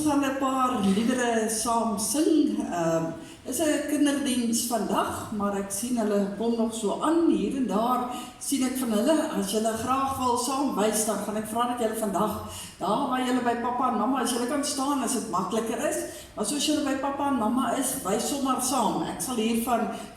gaan 'n paar liedere saam sing. Is 'n kinderdiens vandag, maar ek sien hulle kom nog so aan. Hier en daar sien ek van hulle. As julle graag wil saam wys, dan gaan ek vra dat julle vandag, daar waar julle by pappa en mamma, as julle kan staan, as dit makliker is. Maar soos julle by pappa en mamma is, wys sommer saam. Ek sal hier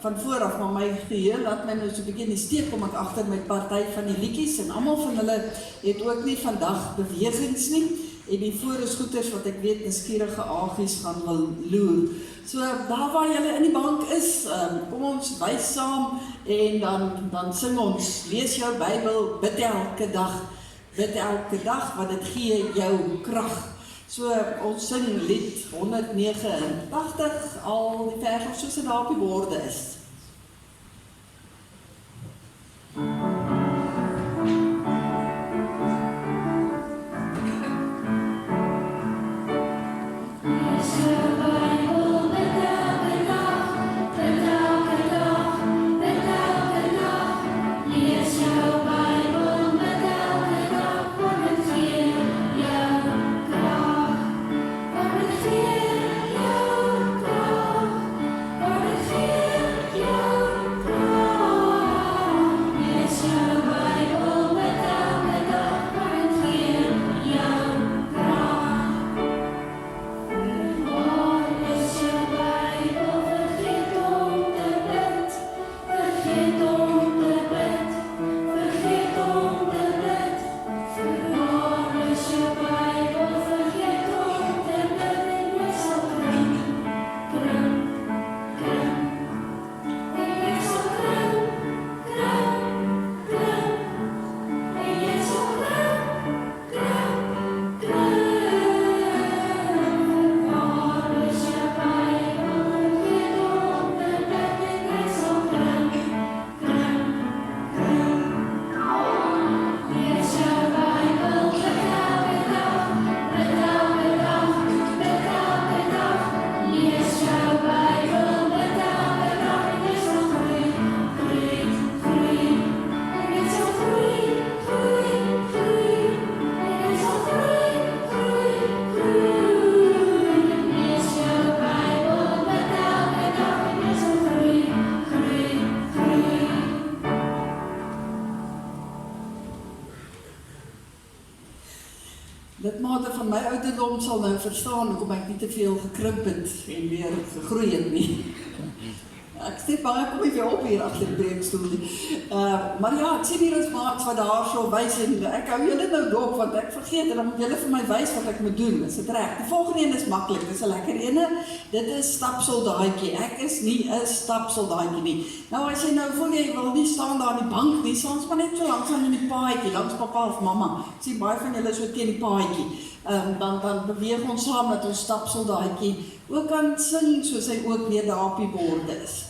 van vooraf, maar my geheel laat my nou so 'n bietjie in die steek, kom ek agter met party van die liedjies, en almal van hulle het ook nie vandag bewegings nie. En die voorskooters wat ek weet, nuuskierige aagies gaan wil loer. So daar waar julle in die bank is, kom ons wys saam en dan sing ons, lees jou Bybel, bid elke dag, want dit gee jou krag. So ons sing lied 189, al die vers of soos dit daar op die borde is. Lidmate van my ouderdom sal nou verstaan hoekom ek nie te veel gekrimp het en weer gegroei het nie. Ek steek baie kom ek op hier agter die preekstoel nie. Maar ja, ek sien hier ons maats wat daar so wys en ek hou julle nou dop want ek vergeet en dan moet julle vir my wys wat ek moet doen. Is dit reg? Die volgende een is maklik. Dis 'n lekker ene. Dit is stapsoldaatjie. Ek is nie 'n stapsoldaatjie nie. Nou as jy nou voel jy wil nie staan daar in die bank nie, staan ons maar net so langs aan in die paadjie, langs pappa of mamma. Ek sien baie van julle so teen die paadjie. Dan beweeg ons saam dat ons stapsoldaatjie ook kan sing soos hy ook weer daar op die borde is.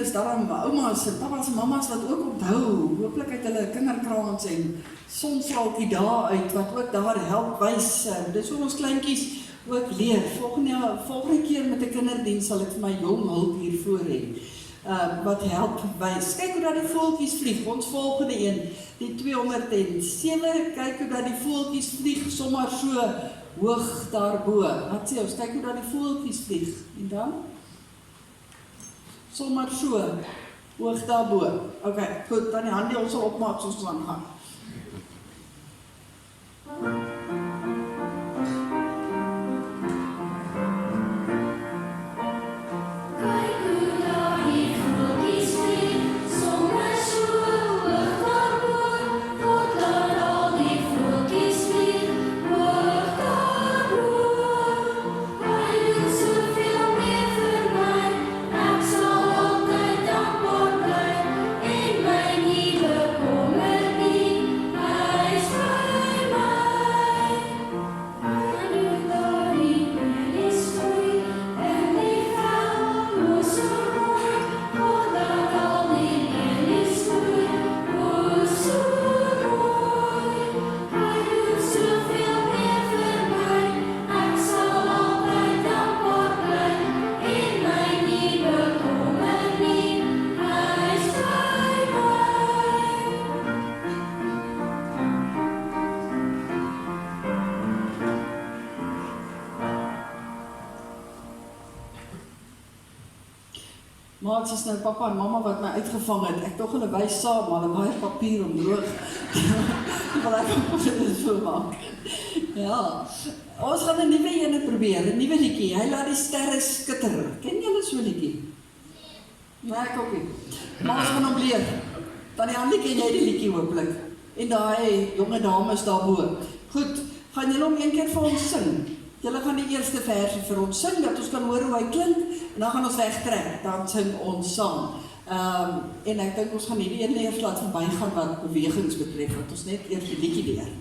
Is daarom oumas en papa's en mama's wat ook onthou, hooplik het hulle kinderkraans en sonstraaltjie daar uit, wat ook daar help wys. Dis hoe ons kleintjies ook leer. Volgende keer met 'n kinderdiens sal ek vir my jong hulp hiervoor hê. Wat help wys. Kyk hoe dat die voeltjies vlieg. Ons volgende een, die 207, kyk hoe dat die voeltjies vlieg sommer so hoog daarbo. Wat sê ons, kyk hoe dan die voeltjies vlieg. En dan? Sommer so, hoog daarbo. Ok, goed, dan die hande ons sal opmaak soos ons aangaan. Maats is nou papa en mama wat my uitgevang het. Ek tog hulle wys saam, maar hulle baie papier om droog. Wil ek ook dit so maak. Ja, ons gaan 'n nuwe ene probeer, 'n nuwe liedjie. Hy laat die sterre skitter. Ken julle so 'n liedjie? Nee, ek ook nie. Maar ons gaan hom leer. Tannie Annie, ken jy die liedjie hooplik? En daai jonge dames daarbo. Goed, gaan julle hom een keer vir ons sing? Julle gaan die eerste versie vir ons sing, dat ons kan hoor hoe hy klink, en dan gaan ons wegtrek, dan sing ons saam. En ek dink ons gaan hierdie een eers laat verbygaan wat bewegings betref, want ons net eers die liedjie leer.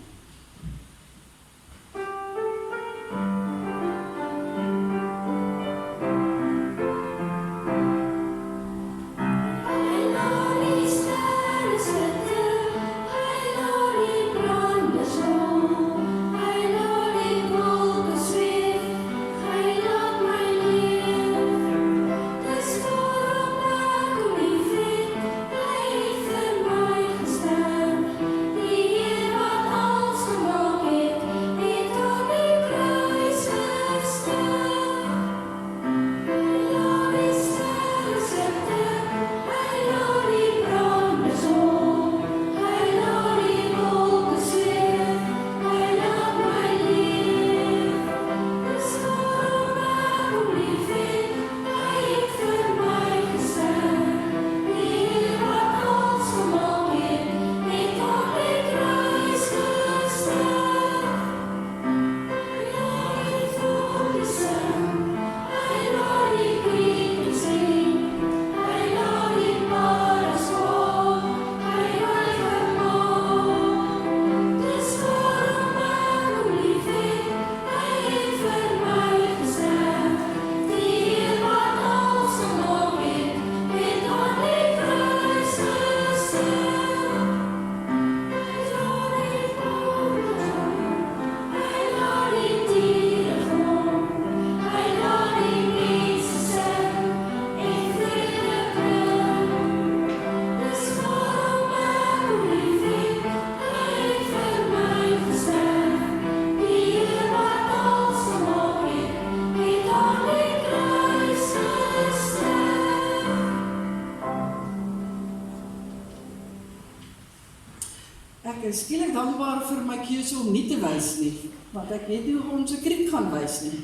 Ek is skielik dankbaar vir my keuse om nie te wys nie, want ek weet nie hoe ons 'n kriek gaan wys nie.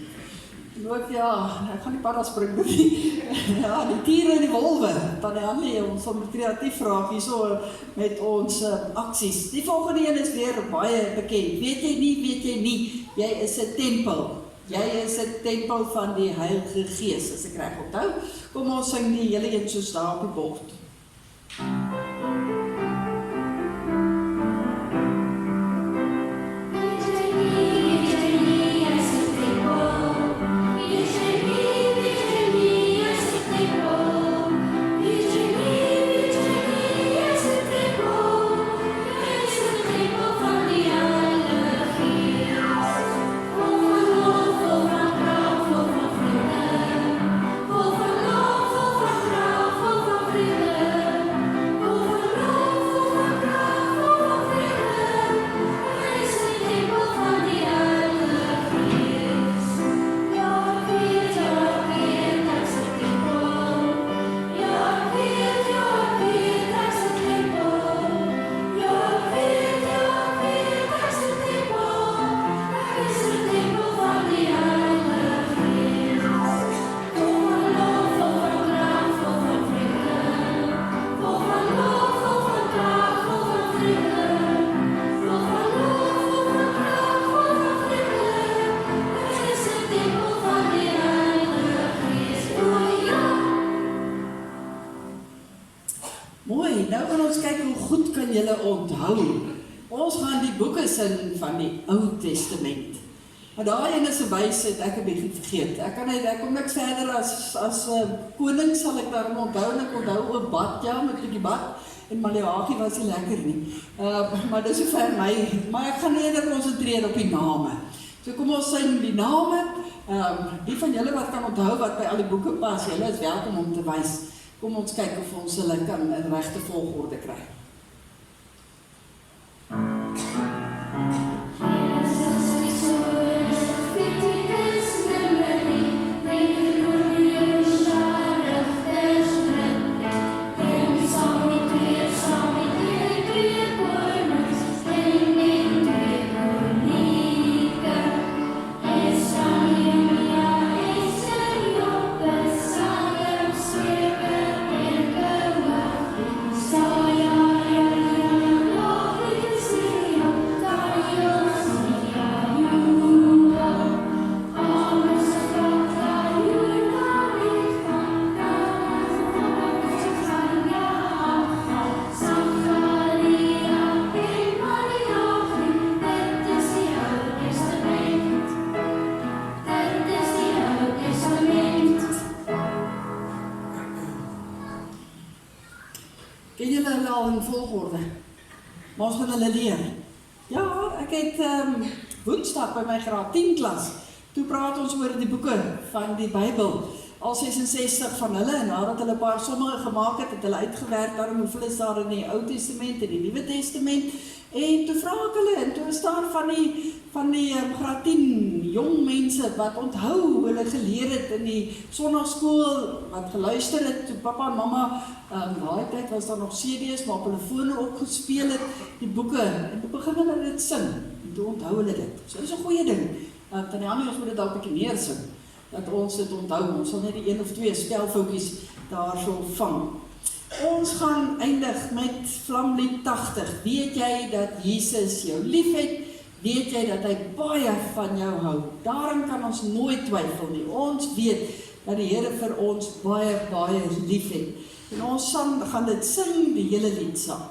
En ook ja, ek gaan die paddas spring doen nie. Ja, die tiere en die wolwe, Tannie Annie, ons sal kreatief raak hierso met ons aksies. Die volgende een is weer baie bekend. Weet jy nie, jy is 'n tempel. Jy is 'n tempel van die Heilige Gees, as ek reg onthou. Kom ons sing die hele een soos daar op die bord. Vol van lof, vol van trouw, vol van vrede. julle onthou, ons gaan die boeke sing van die Ou Testament. Maar daai ene se wys het ek 'n bietjie vergeet. Ek kom niks verder as koning sal ek daarom onthou, en ek onthou ook bad, ja, met 'n bietjie bad, en Maleagi was nie lekker nie. Maar dis so ver my, maar ek gaan eerder konsentreer op die name. So kom ons sing die name. Die van julle wat kan onthou wat by al die boeke pas, julle is welkom om te wys. Kom ons kyk of ons hulle kan in regte volgorde kry. Ken julle hulle al in volgorde? Maar ons gaan hulle leer. Ja, ek het Woensdag by my graad 10 klas, toe praat ons oor die boeke van die Bybel, al 66 van hulle, en nadat hulle 'n paar sommige gemaak het, het hulle uitgewerk, daarom hoeveel is daar in die Ou Testament en die Nuwe Testament, en toe vra ek hulle, en toe is daar van die graad 10 jong mense wat onthou hoe hulle geleer het in die sonnaarskool, wat geluister het toe pappa en mamma, daai tyd was daar nog CD's, maar op hulle fone ook gespeel het, die boeke, en toe begin hulle dit sing, en toe onthou hulle dit. So dis 'n goeie ding, Tannie, ons moet dit dalk 'n bietjie meer sing, dat ons dit onthou, ons sal net die 1 of 2 spelfoutjies daarso vang. Ons gaan eindig met Vlamlied 80. Weet jy dat Jesus jou liefhet? Weet jy dat hy baie van jou hou? Daarom kan ons nooit twyfel nie. Ons weet dat die Here vir ons baie, baie liefhet. En ons gaan dit sing, die hele lied saam.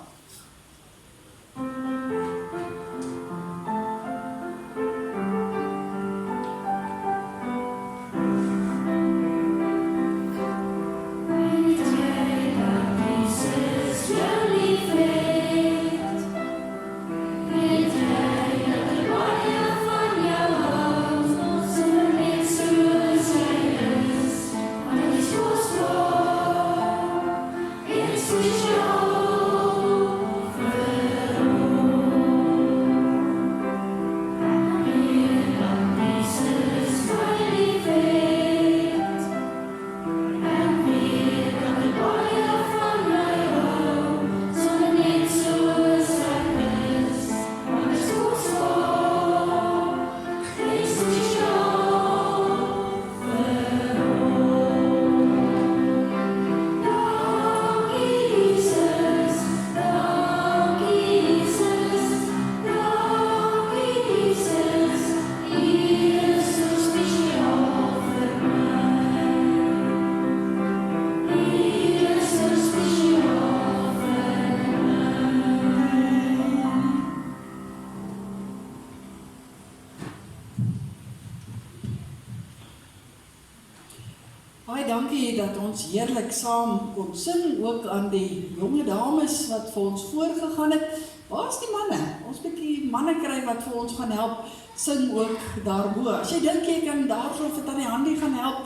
Baie dankie dat ons heerlik saam kon sing, ook aan die jonge dames wat vir ons voorgegaan het. Waar is die manne? Ons moet die manne kry wat vir ons gaan help sing ook daarbo. As jy dink jy kan daarso vir Tannie Handy gaan help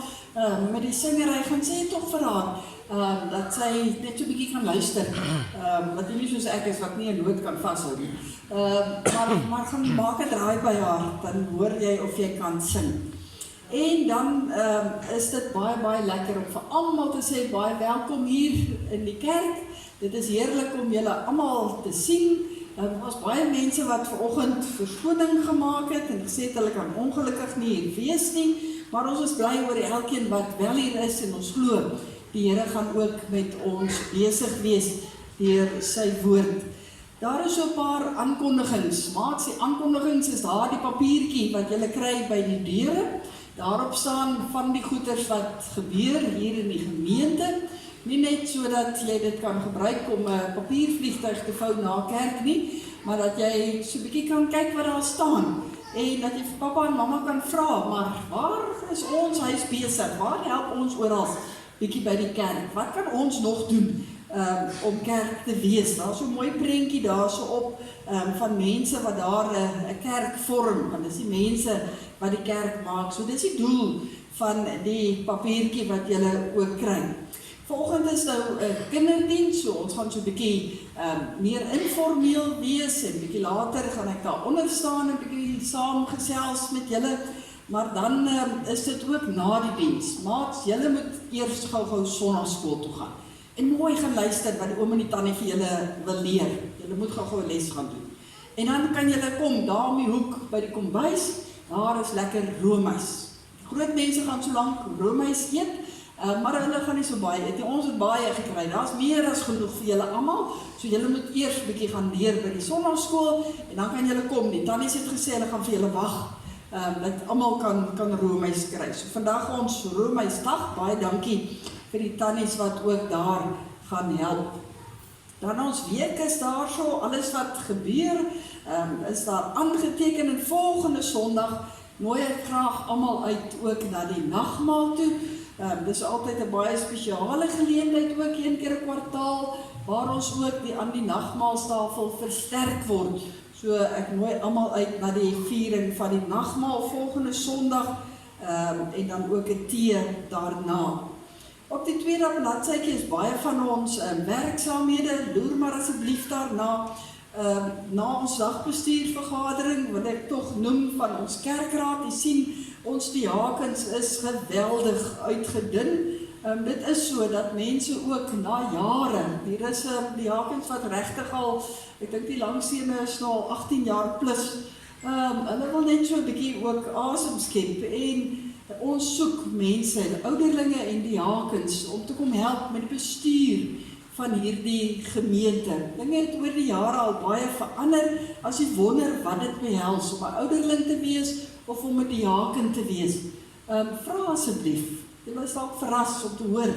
met die singery, gaan sê tog vir haar dat sy net so 'n bietjie kan luister. Wat nie soos ek is wat nie 'n noot kan vashou nie. Maar gaan maak 'n draai by haar, dan hoor jy of jy kan sing. En dan is dit baie, baie lekker om vir almal te sê, baie welkom hier in die kerk. Dit is heerlik om julle almal te sien. Daar was baie mense wat vanoggend verskoning gemaak het en gesê het hulle kan ongelukkig nie hier wees nie, maar ons is bly oor elkeen wat wel hier is en ons glo die Here gaan ook met ons besig wees deur sy woord. Daar is so 'n paar aankondigings. Maak die aankondigings is daar die papiertjie wat julle kry by die deure. Daarop staan van die goeders wat gebeur hier in die gemeente. Nie net sodat jy dit kan gebruik om 'n papiervliegtuig te vou na kerk nie, maar dat jy so 'n bietjie kan kyk wat daar staan. En dat jy vir pappa en mamma kan vra, maar waar is ons huis besig? Waar help ons oral bietjie by die kerk? Wat kan ons nog doen om kerk te wees? Daar is so 'n mooi prentjie daar so op van mense wat daar 'n kerk vorm, want dis die mense wat die kerk maak. So dis die doel van die papiertjie wat julle ook kry. Vanoggend is nou 'n kinderdiens, so ons gaan so 'n bietjie meer informeel wees en bietjie later gaan ek daar onder staan en bietjie saam gesels met julle. Maar dan is dit ook na die diens. Maats, julle moet eers gou-gou sonnaarskool toe gaan. En mooi gaan luister wat die oom en die tannie vir julle wil leer. Julle moet gou-gou 'n les gaan doen. En dan kan julle kom daar om die hoek by die kombuis. Daar is lekker roomys. Groot mense gaan so lank roomys eet. Maar hulle gaan nie so baie eet. Ons het baie gekry. Daar's meer as genoeg vir julle almal. So julle moet eers 'n bietjie gaan leer by die sonnaarskool en dan kan julle kom. Die tannies het gesê hulle gaan vir julle wag. Dat almal kan roomys kry. So vandag ons roomysdag. Baie dankie vir die tannies wat ook daar gaan help. Dan ons week is daar so, alles wat gebeur, is daar aangeteken en volgende Sondag nooi ek graag almal uit ook na die nagmaal toe. Dis altyd 'n baie spesiale geleentheid ook een keer 'n kwartaal waar ons ook aan die nagmaalstafel versterk word. So ek nooi almal uit na die viering van die nagmaal volgende Sondag en dan ook 'n tee daarna. Op die tweede bladsytjie is baie van ons werksaamhede. Loer maar asseblief daarna. Na ons dagbestuurvergadering wat ek tog noem van ons kerkraad. Jy sien, ons diakens is geweldig uitgedun. Dit is so dat mense ook na jare, hier is diakens wat regtig al, ek dink die langsene is nou al 18 jaar plus, hulle wil net so 'n bietjie ook asem skep en ons soek mense, ouderlinge en diakens om te kom help met die bestuur van hierdie gemeente. Dinge het oor die jare al baie verander, as jy wonder wat dit behels, om 'n ouderling te wees of om 'n diaken te wees. Vra asseblief, julle is dalk verras om te hoor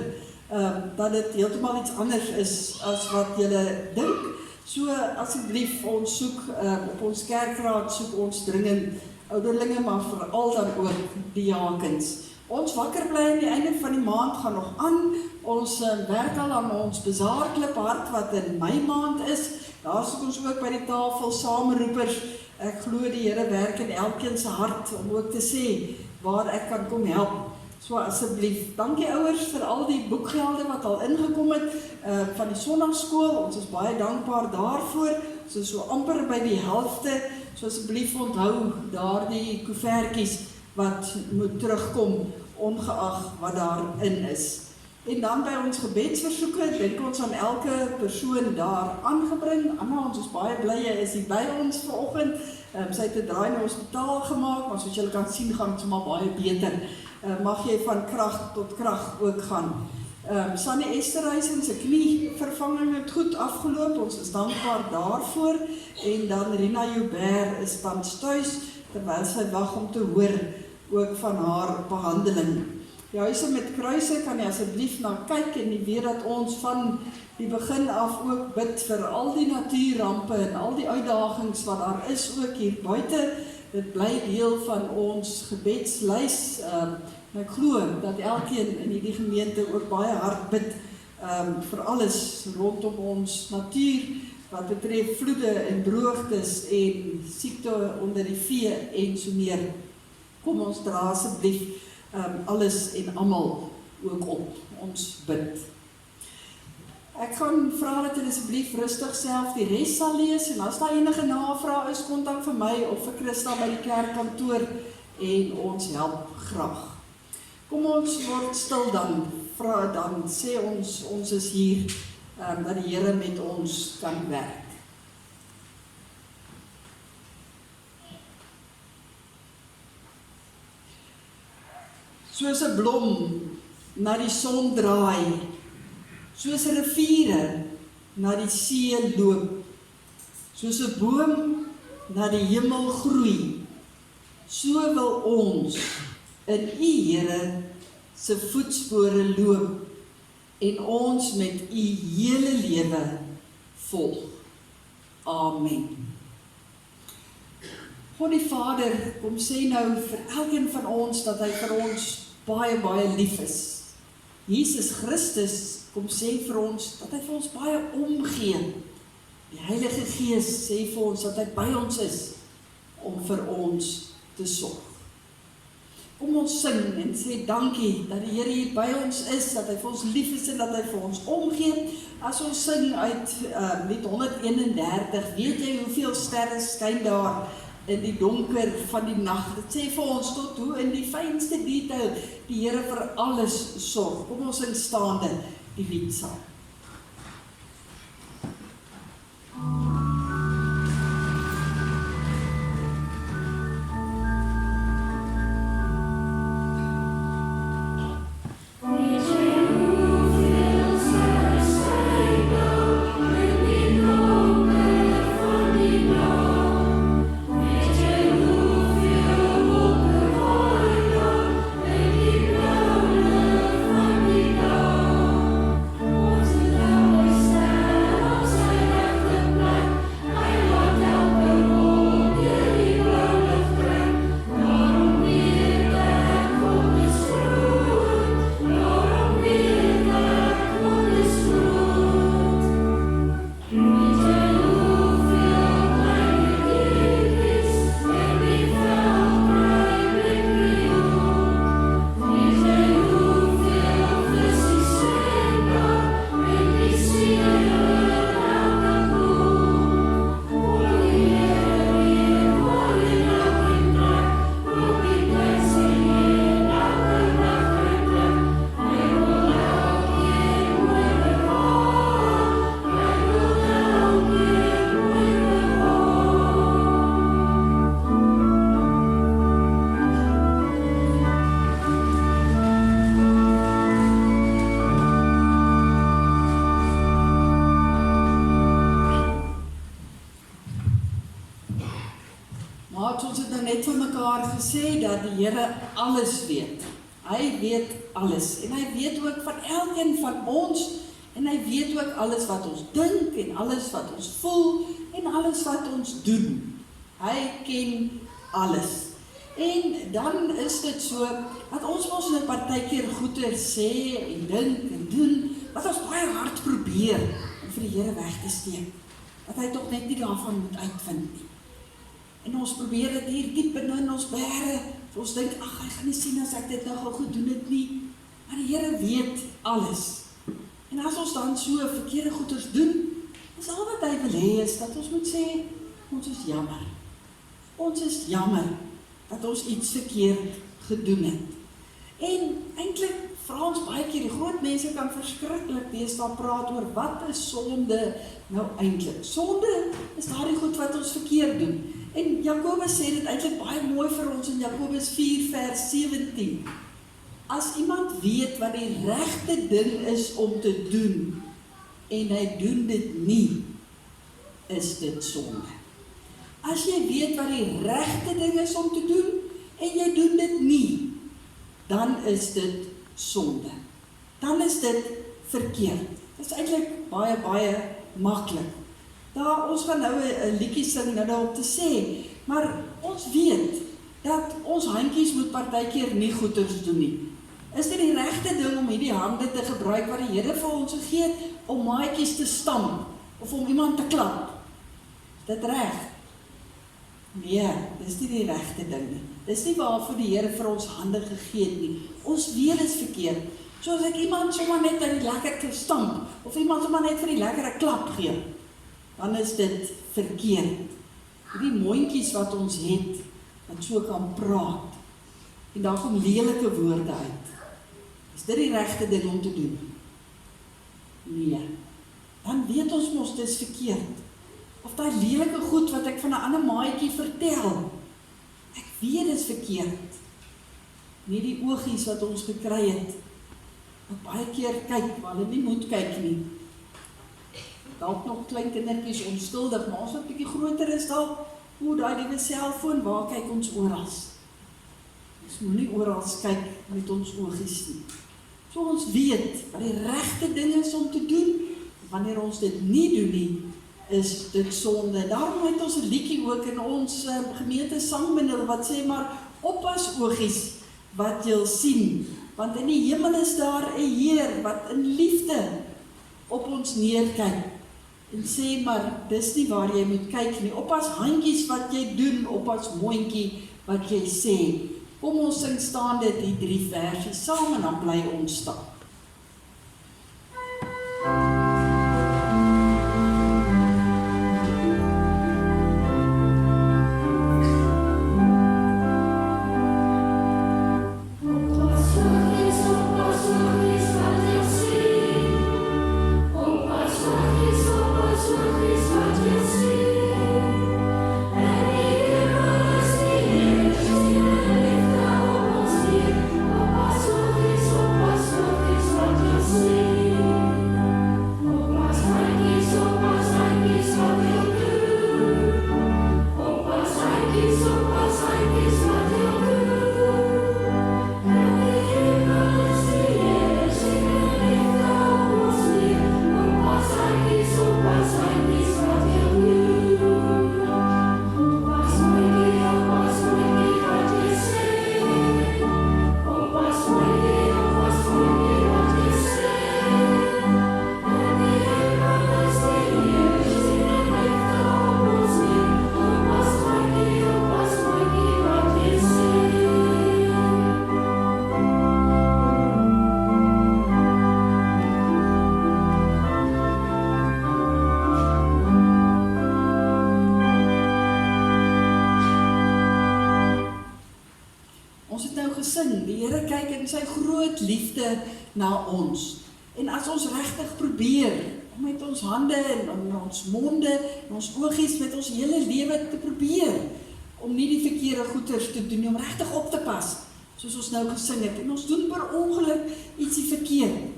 dat dit heeltemal iets anders is as wat julle dink. So asseblief, ons soek op ons kerkraad, soek ons dringend ouderlinge, maar veral dan ook diakens. Ons wakker bly aan die einde van die maand gaan nog aan. Ons werk al aan ons bazaarklip hart wat in Mei maand is. Daar soek ons ook by die tafel saamroepers. Ek glo die Here werk in elkeen se hart om ook te sê waar ek kan kom help. So asseblief, dankie ouers vir al die boekgelde wat al ingekom het van die sonnaarskool. Ons is baie dankbaar daarvoor. Ons is so amper by die helfte. So asseblief onthou daardie koevertjies wat moet terugkom, ongeag wat daarin is. En dan by ons gebedsversoeke, dink ons aan elke persoon daar aangebring. Anna, ons is baie bly, jy is hier by ons vanoggend. Sy het 'n draai na hospitaal gemaak, maar soos julle kan sien, gaan dit sommer baie beter. Mag jy van krag tot krag ook gaan. Sanne Esterhuizen se knievervanging het goed afgeloop, ons is dankbaar daarvoor. En dan Rina Joubert is tans tuis, terwyl sy wag om te hoor ook van haar behandeling. Die huise met kruise kan jy asseblief na kyk en jy weet dat ons van die begin af ook bid vir al die natuurrampe en al die uitdagings wat daar is ook hier buite. Dit bly deel van ons gebedslys. En ek glo dat elkeen in hierdie gemeente ook baie hard bid vir alles rondom ons natuur, wat betref vloede en droogtes en siekte onder die vee en so meer. Kom ons dra asseblief alles en almal ook op. Ons bid. Ek gaan vra dat julle asseblief rustig self die res sal lees en as daar enige navrae is, kontak vir my of vir Christa by die kerkkantoor en ons help graag. Kom ons word stil dan, dan sê ons is hier, dat die Here met ons kan werk. Soos 'n blom na die son draai, soos riviere na die see loop, soos 'n boom na die hemel groei, so wil ons in U Here se voetspore loop. en ons met u hele lewe volg. Amen. God die Vader kom sê nou vir elkeen van ons dat hy vir ons baie, baie lief is. Jesus Christus kom sê vir ons dat hy vir ons baie omgee. Die Heilige Gees sê vir ons dat hy by ons is om vir ons te sorg. Kom ons sing en sê dankie dat die Here hier by ons is, dat hy vir ons lief is en dat hy vir ons omgee. As ons sing uit lied 131, weet jy hoeveel sterre skyn daar in die donker van die nag. Dit sê vir ons tot hoe in die fynste detail die Here vir alles sorg. Kom ons sing staande die lied saam. Sê dat die Here alles weet. Hy weet alles en hy weet ook van elkeen van ons en hy weet ook alles wat ons dink en alles wat ons voel en alles wat ons doen. Hy ken alles. En dan is dit so dat ons mos net partykeer goeie sê en dink en doen wat ons baie hard probeer om vir die Here weg te steek. Dat hy tog net nie daarvan moet uitvind nie. En ons probeer dit hier diep in ons bere. Ons dink, ag, hy gaan nie sien as ek dit nou gou goed doen dit nie. Maar die Here weet alles. En as ons dan so verkeerde goeders doen, is al wat hy wil hê is dat ons moet sê, ons is jammer. Ons is jammer dat ons iets verkeerd gedoen het. En eintlik vra ons baie keer, die groot mense kan verskriklik deesdae praat oor wat is sonde nou eintlik. Sonde is daardie goed wat ons verkeerd doen. En Jakobus sê dit eintlik baie mooi vir ons in Jakobus 4 vers 17. As iemand weet wat die regte ding is om te doen, en hy doen dit nie, is dit sonde. As jy weet wat die regte ding is om te doen, en jy doen dit nie, dan is dit sonde. Dan is dit verkeerd. Dit is eintlik baie, baie maklik. Daar, ons gaan nou 'n liedjie sing nou om te sê, maar ons weet dat ons handjies moet partykeer nie goeders doen nie. Is dit die regte ding om hierdie hande te gebruik wat die Here vir ons gegee het om maatjies te stamp of om iemand te klap? Is dit reg? Nee, dis nie die regte ding nie. Dis nie waarvoor die Here vir ons hande gegee het nie. Ons weet dit is verkeerd. So as ek iemand sommer net aan die lekker te stamp of iemand sommer net vir die lekker 'n klap gee, dan is dit verkeerd. Die mondjies wat ons het, wat so kan praat, en daar kom lelike woorde uit. Is dit die regte ding om te doen? Nee. Dan weet ons mos dit is verkeerd. Of daai lelike goed wat ek van 'n ander maatjie vertel, ek weet dit is verkeerd. Nie die oogies wat ons gekry het, wat baie keer kyk, maar hulle nie moet kyk nie. Dalk nog klein kindertjies onskuldig, maar ons wat bietjie groter is dalk, daai nuwe selfoon, waar kyk ons oral? Ons moet nie oral kyk met ons oogies nie. So ons weet wat die regte ding is om te doen. Wanneer ons dit nie doen nie, is dit sonde. Daarom het ons 'n liedjie ook in ons gemeente sangmiddel wat sê maar oppas oogies wat jy sien, want in die hemel is daar 'n Heer wat in liefde op ons neerkyk en sê maar dis nie waar jy moet kyk nie. Oppas handjies wat jy doen, oppas mondjie wat jy sê. Kom ons sing staande die 3 versies saam en dan bly ons staan. Die Here kyk in sy groot liefde na ons. En as ons regtig probeer om met ons hande en ons monde en ons oogies met ons hele lewe te probeer om nie die verkeerde goeders te doen, om regtig op te pas, soos ons nou gesing het, en ons doen per ongeluk ietsie verkeerd,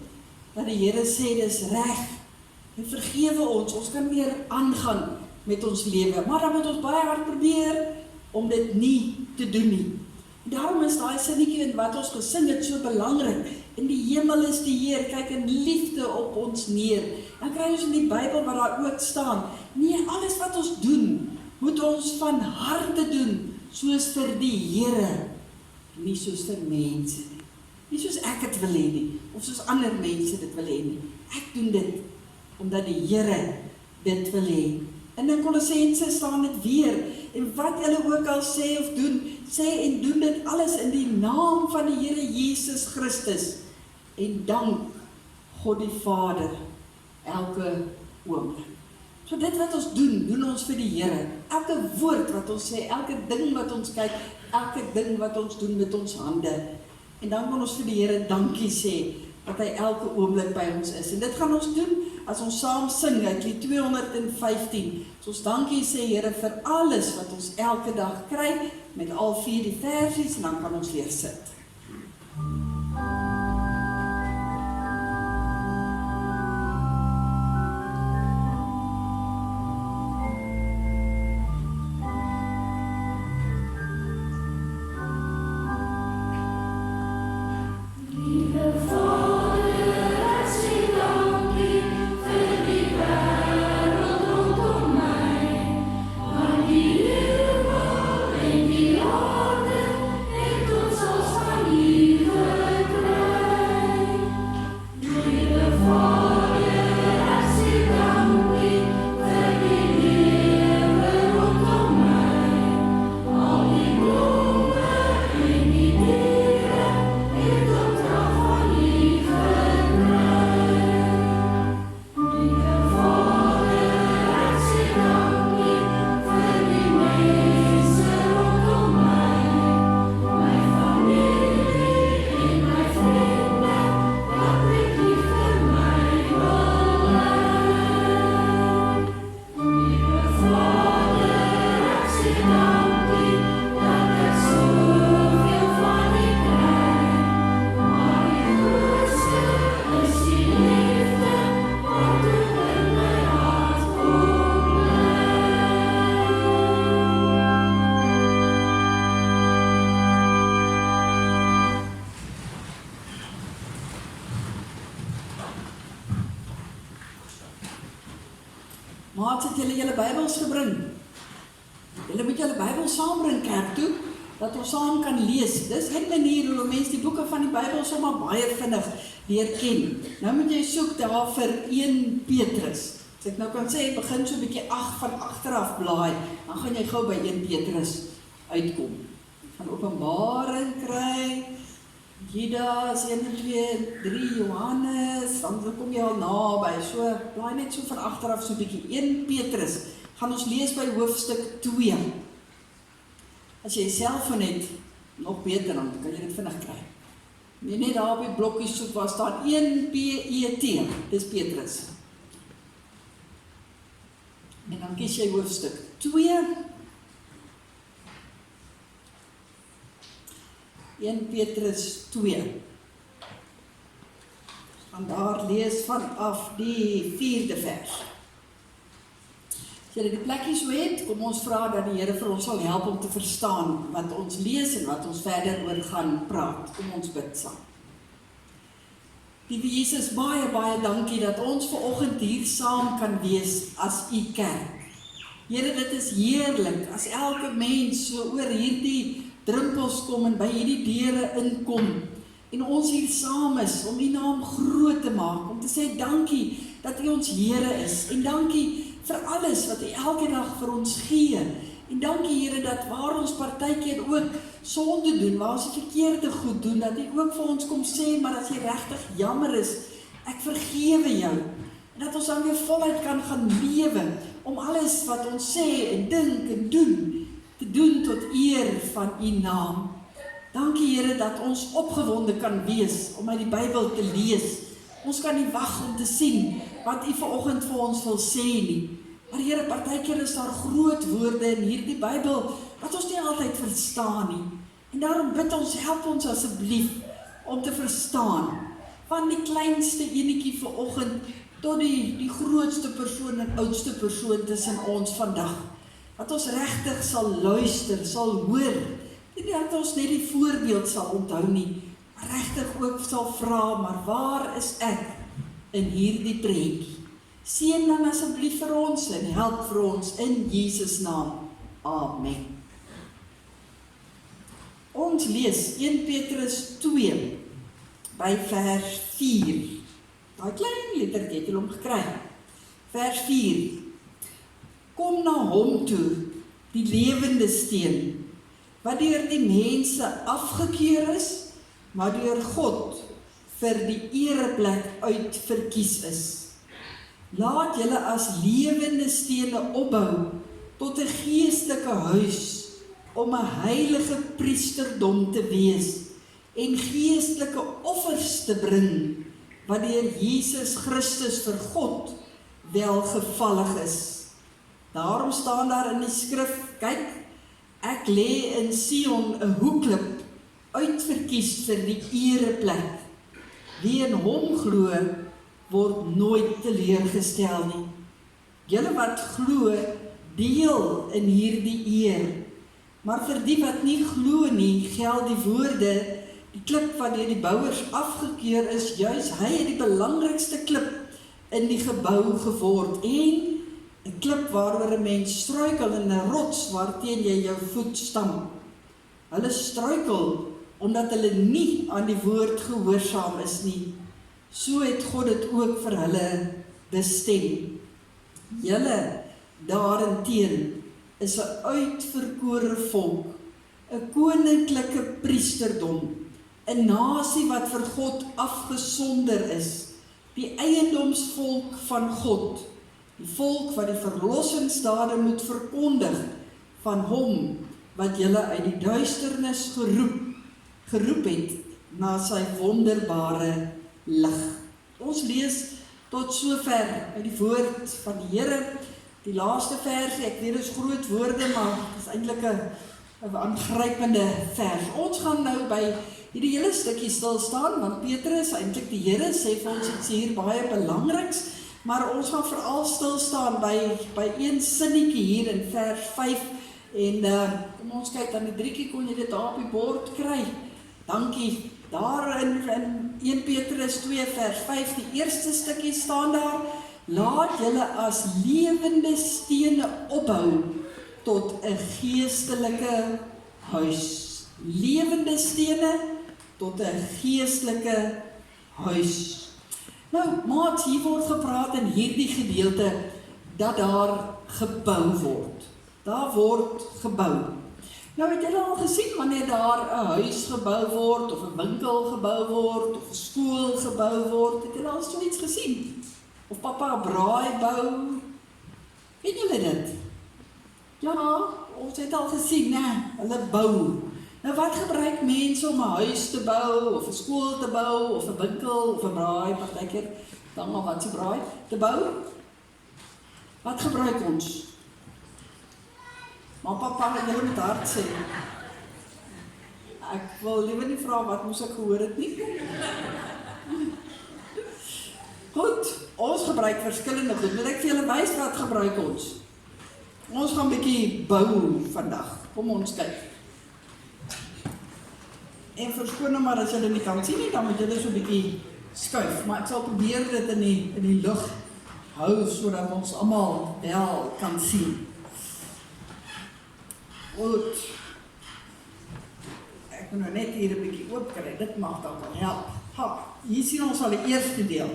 dat die Here sê dis reg, en vergewe ons kan weer aangaan met ons lewe, maar dan moet ons baie hard probeer om dit nie te doen nie. Daarom is daai sinnetjie in wat ons gesing het so belangrik. In die hemel is die Heer, kyk in liefde op ons neer. Dan kry ons in die Bybel wat daar ook staan. Nee, alles wat ons doen, moet ons van harte doen, soos vir die Here, nie soos vir mense nie. Nie soos ek het wil hê nie, of soos ander mense dit wil hê nie. Ek doen dit, omdat die Here dit wil hê. En in Kolossense staan dit weer, en wat julle ook al sê of doen, sê en doen dit alles in die naam van die Here Jesus Christus, en dank God die Vader, elke oomblik. So dit wat ons doen, doen ons vir die Here. Elke woord wat ons sê, elke ding wat ons kyk, elke ding wat ons doen met ons hande. En dan kan ons vir die Here dankie sê, dat hy elke oomblik by ons is. En dit gaan ons doen, as ons saam sing uit Lied 215, so ons dankie sê Here vir alles wat ons elke dag kry, met al 4 die versies, en dan kan ons weer sit. Ons Maats, het julle Bybels gebring? Julle moet julle Bybel saambring kerk toe, dat ons saam kan lees. Dis 'n manier hoe mense die boeke van die Bybel sommer baie vinnig leer ken. Nou moet jy soek daar vir 1 Petrus. As ek nou kan sê, begin so 'n bietjie van agteraf blaai, dan gaan jy gou by 1 Petrus uitkom. Van Openbaring kry, Judas, 1 en 2, 3 Johannes, dan kom jy al naby. So, blaai net so van agteraf so 'n bietjie. 1 Petrus, gaan ons lees by hoofstuk 2. As jy 'n selfoon het, nog beter, dan kan jy dit vinnig kry. Nee, net daar op die blokkies soek waar staan 1 P-E-T, dis Petrus. En dan kies jy hoofstuk 2. 1 Petrus 2. Gaan daar lees vanaf die 4de vers. As jy die plekkie so het, kom ons vra dat die Here vir ons sal help om te verstaan wat ons lees en wat ons verder oor gaan praat. Kom ons bid saam. Liewe Jesus, baie, baie dankie dat ons vanoggend hier saam kan wees as u kerk. Here, dit is heerlik as elke mens so oor hierdie drempels kom en by hierdie deure inkom en ons hier saam is om u naam groot te maak, om te sê dankie dat u ons Here is en dankie vir alles wat u elke dag vir ons gee. En dankie Here dat waar ons partykeer ook sonde doen, waar ons verkeerde goed doen, dat u ook vir ons kom sê, maar as jy regtig jammer is, ek vergewe jou. En dat ons dan weer voluit kan gaan lewe, om alles wat ons sê en dink en doen, te doen tot eer van u naam. Dankie Here dat ons opgewonde kan wees om uit die Bybel te lees. Ons kan nie wag om te sien wat u vanoggend vir ons wil sê nie. Maar Here, partykeer is daar groot woorde in hierdie Bybel wat ons nie altyd verstaan nie. En daarom bid ons, help ons asseblief om te verstaan. Van die kleinste enetjie vanoggend tot die grootste persoon en oudste persoon tussen ons vandag. Dat ons regtig sal luister, sal hoor. Nie dat ons net die voorbeeld sal onthou nie, maar regtig ook sal vra, maar waar is ek in hierdie prentjie? Seën dan asseblief vir ons en help vir ons in Jesus naam. Amen. Ons lees 1 Petrus 2 by vers 4. Daai klein lettertjie het julle hom gekry. Vers 4. Kom na hom toe, die lewende steen, wat deur die mense afgekeur is, maar deur God vir die ereplek uit verkies is. Laat julle as lewende stene opbou tot 'n geestelike huis om 'n heilige priesterdom te wees en geestelike offers te bring wat deur Jesus Christus vir God welgevallig is. Daarom staan daar in die skrif, kyk, ek lê in Sion 'n hoekklip uitverkies vir die ereplek. Wie in hom glo, word nooit teleurgestel nie. Julle wat glo, deel in hierdie eer. Maar vir die wat nie glo nie, geld die woorde, die klip wat deur die bouers afgekeur is, juis hy het die belangrikste klip in die gebou geword, en 'n klip waaroor 'n mens struikel en 'n rots waarteen jy jou voet stamp. Hulle struikel omdat hulle nie aan die woord gehoorsaam is nie. So het God dit ook vir hulle bestem. Julle daarenteen is 'n uitverkore volk, 'n koninklike priesterdom, 'n nasie wat vir God afgesonder is, die eiendomsvolk van God, die volk wat die verlossingsdade moet verkondig van hom wat julle uit die duisternis geroep het na sy wonderbare lig. Ons lees tot sover uit die woord van die Here. Die laaste versie, ek weet dit is groot woorde, maar dit is eintlik 'n aangrypende vers. Ons gaan nou by hierdie hele stukkie stil staan, want Petrus, eintlik die Here, sê vir ons iets hier baie belangriks, maar ons gaan veral stil staan by een sinnetjie hier in vers 5, en kom ons kyk, aan die drietjie kon jy dit daar op die bord kry. Dankie. Daar in 1 Petrus 2 vers 5, die eerste stukkie staan daar, laat julle as lewende stene opbou tot 'n geestelike huis. Lewende stene tot 'n geestelike huis. Nou, maats, hier word gepraat in hierdie gedeelte dat daar gebou word. Daar word gebou. Nou het julle al gesien wanneer daar 'n huis gebou word, of 'n winkel gebou word, of 'n skool gebou word, het julle al so iets gesien? Of pappa 'n braai bou? Weet julle dit? Ja, ons het al gesien, né? Hulle bou. Nou wat gebruik mense om 'n huis te bou, of 'n skool te bou, of 'n winkel, of 'n braai, partykeer, dan maar wat se braai, te bou? Wat gebruik ons? Maar papa, julle moet hard sê. Ek wil liever nie vra wat moes ek gehoor het nie. Goed, ons gebruik verskillende goed. Moet ek vir julle wys wat gebruik ons? Ons gaan 'n bietjie bou vandag. Kom ons kyk. En verskoon nou maar as julle nie kan sien nie, dan moet julle so 'n bietjie skuif. Maar ek sal probeer dit in die lug hou sodat ons almal wel kan sien. Goed. Ek moet nou net hier 'n bietjie oop kry. Dit mag dan wel help. Ha, hier sien ons al die eerste deel.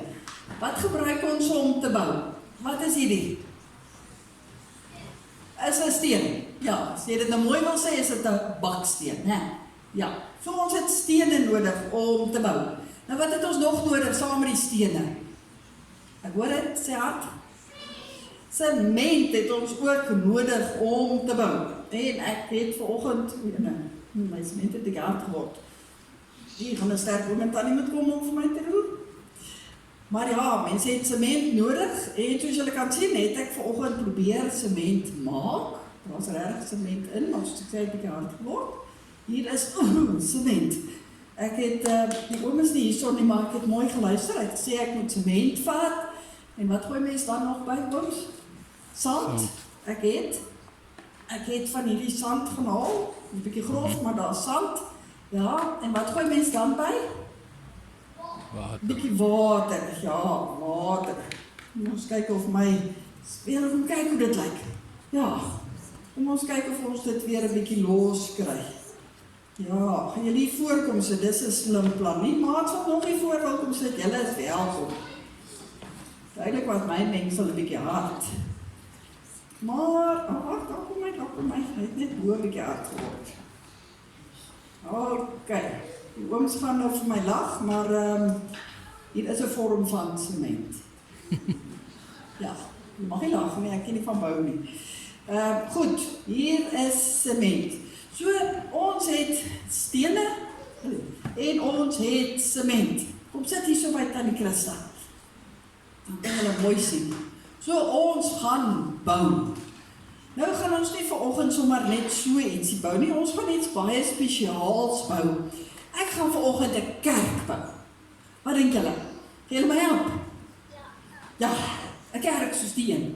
Wat gebruik ons om te bou? Wat is hierdie? Is 'n steen. Ja, as jy dit nou mooi wil sê, is dit 'n baksteen, né? Ja. So ons het stene nodig om te bou. Nou wat het ons nog nodig saam met die stene? Ek hoor dit, sê hard. Sement het ons ook nodig om te bou. En ek het vanoggend, my sement het te hard geword. Die gaan 'n sterk oomblik dan nie moet kom om vir my te doen. Maar ja, mense het sement nodig. En soos julle kan sien, het ek vanoggend probeer sement maak. Daar was regtig sement in, maar soos ek sê, het ek hard geword. Hier is sement. Ek het, die oom is nie hierson nie, maar ek het mooi geluister. Ek sê ek moet sement vat. En wat gooi mens dan nog by, ooms? Sand. Ek het van hierdie sand gaan haal. 'n bietjie grof, maar daar is sand. Ja, en wat gooi mens dan by? Water. Bietjie water. Ja, water. Ons kyk of my speel om kyk hoe dit lyk. Ja. Kom ons kyk of ons dit weer 'n bietjie los kry. Ja, gaan julle hier voorkom, so dis 'n slim plan. Nie maats wat nog nie voor wil kom sit, julle is welkom. Duidelik wat my mengsel 'n bietjie hard. Maar, wag, daar kom my, hy het net bo 'n bietjie hard geword. OK, die ooms gaan nou vir my lag, maar hier is 'n vorm van sement. Ja, jy mag nie lag nie, ek ken nie van bou nie. Goed, hier is sement. So, ons het stene en ons het sement. Kom sit hier so by Tannie Christa. Dan kan julle mooi sien. So, ons gaan bou. Nou gaan ons nie vanoggend sommer net so ietsie bou nie. Ons gaan iets baie spesiaals bou. Ek gaan vanoggend 'n kerk bou. Wat dink julle? Kan julle my help? Ja, 'n kerk soos die een.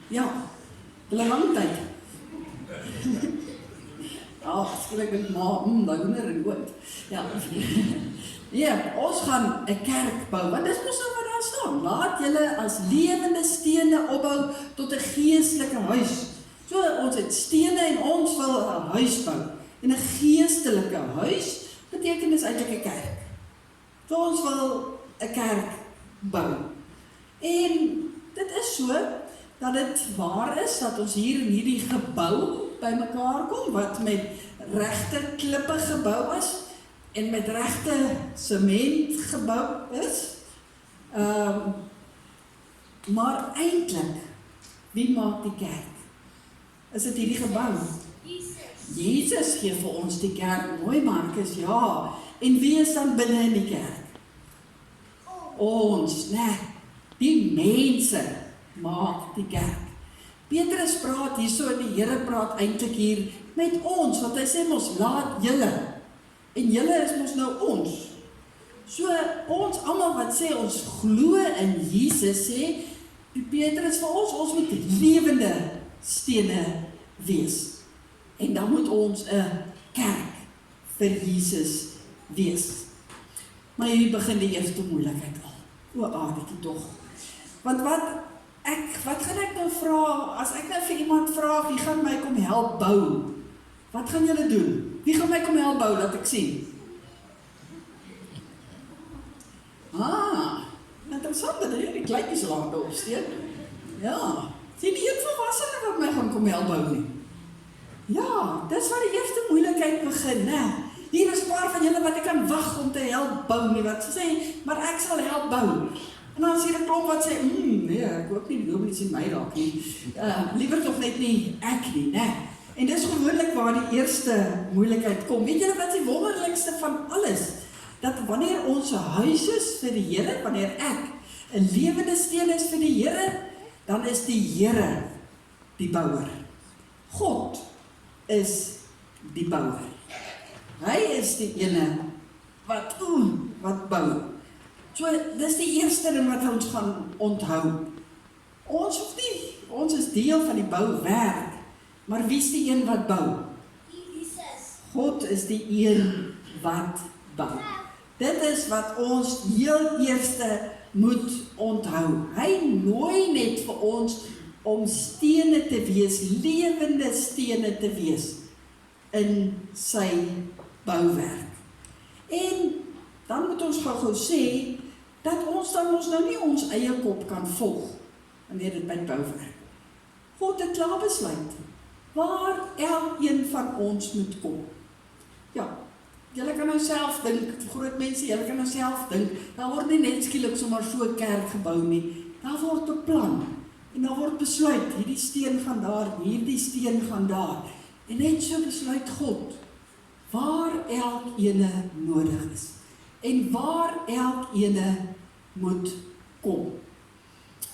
Ja, hulle lang tyd. Skielik met ma, daai wonder en goed. Ja. Ja, ons gaan 'n kerk bou. Want dis mos nou wat daar staan. Laat julle as lewende stene opbou tot 'n geestelike huis. So ons het stene en ons wil 'n huis bou. En 'n geestelike huis beteken dis eintlik 'n kerk. So ons wil 'n kerk bou. En dit is so dat dit waar is dat ons hier in hierdie gebou bymekaar kom wat met regte klippe gebou is en met regte sement gebou is. Maar eintlik, wie maak die kerk? Is dit hierdie gebou? Jesus gee vir ons die kerk, mooi Markus, ja. En wie is dan binne in die kerk? Ons, né? Die mense maak die kerk. Petrus praat hierso en die Here praat eintlik hier met ons, want hy sê mos laat julle. En julle is mos nou ons. So ons almal wat sê ons glo in Jesus, sê Petrus vir ons moet lewende stene wees. En dan moet ons 'n kerk vir Jesus wees. Maar hier begin die eerste moeilikheid al. O, aardige tog. Want wat gaan ek nou vra, as ek nou vir iemand vra, wie gaan my kom help bou? Wat gaan julle doen? Wie gaan my kom help bou, dat ek sien? Interessant dat jy die kleintjies laat opsteek. Ja, sien die een volwassene wat my gaan kom help bou nie. Ja, dis waar die eerste moeilikheid begin, né? Hier is 'n paar van julle wat ek kan wag om te help bou nie, wat sê, maar ek sal help bou. En dan sien 'n klomp wat sê, nee, ek hoop nie die dominee sien my raak nie. Liewer tog net nie ek nie, né? En dis gewoonlik waar die eerste moeilikheid kom. Weet julle wat die wonderlikste van alles? Dat wanneer ons 'n huis is vir die Here, wanneer ek 'n lewende steen is vir die Here, dan is die Here die bouer. God is die bouer. Hy is die ene wat bou. So, dis die eerste ding wat ons gaan onthou. Ons hoef nie, ons is deel van die bouwerk, maar wie is die een wat bou? God is die een wat bou. Dit is wat ons heel eerste moet onthou. Hy nooi net vir ons om stene te wees, lewende stene te wees in sy bouwerk. En dan moet ons gou sê, dat ons dan nou nie ons eie kop kan volg, wanneer dit by bouwerk. God het klaar besluit, waar elkeen van ons moet kom. Ja, julle kan nou self dink, groot mense, julle kan nou self dink, daar word nie net skielik sommer so 'n kerk gebou nie, daar word beplan, en daar word besluit, hierdie steen gaan daar, hierdie steen gaan daar, en net so besluit God, waar elkene nodig is, en waar elkene moet kom.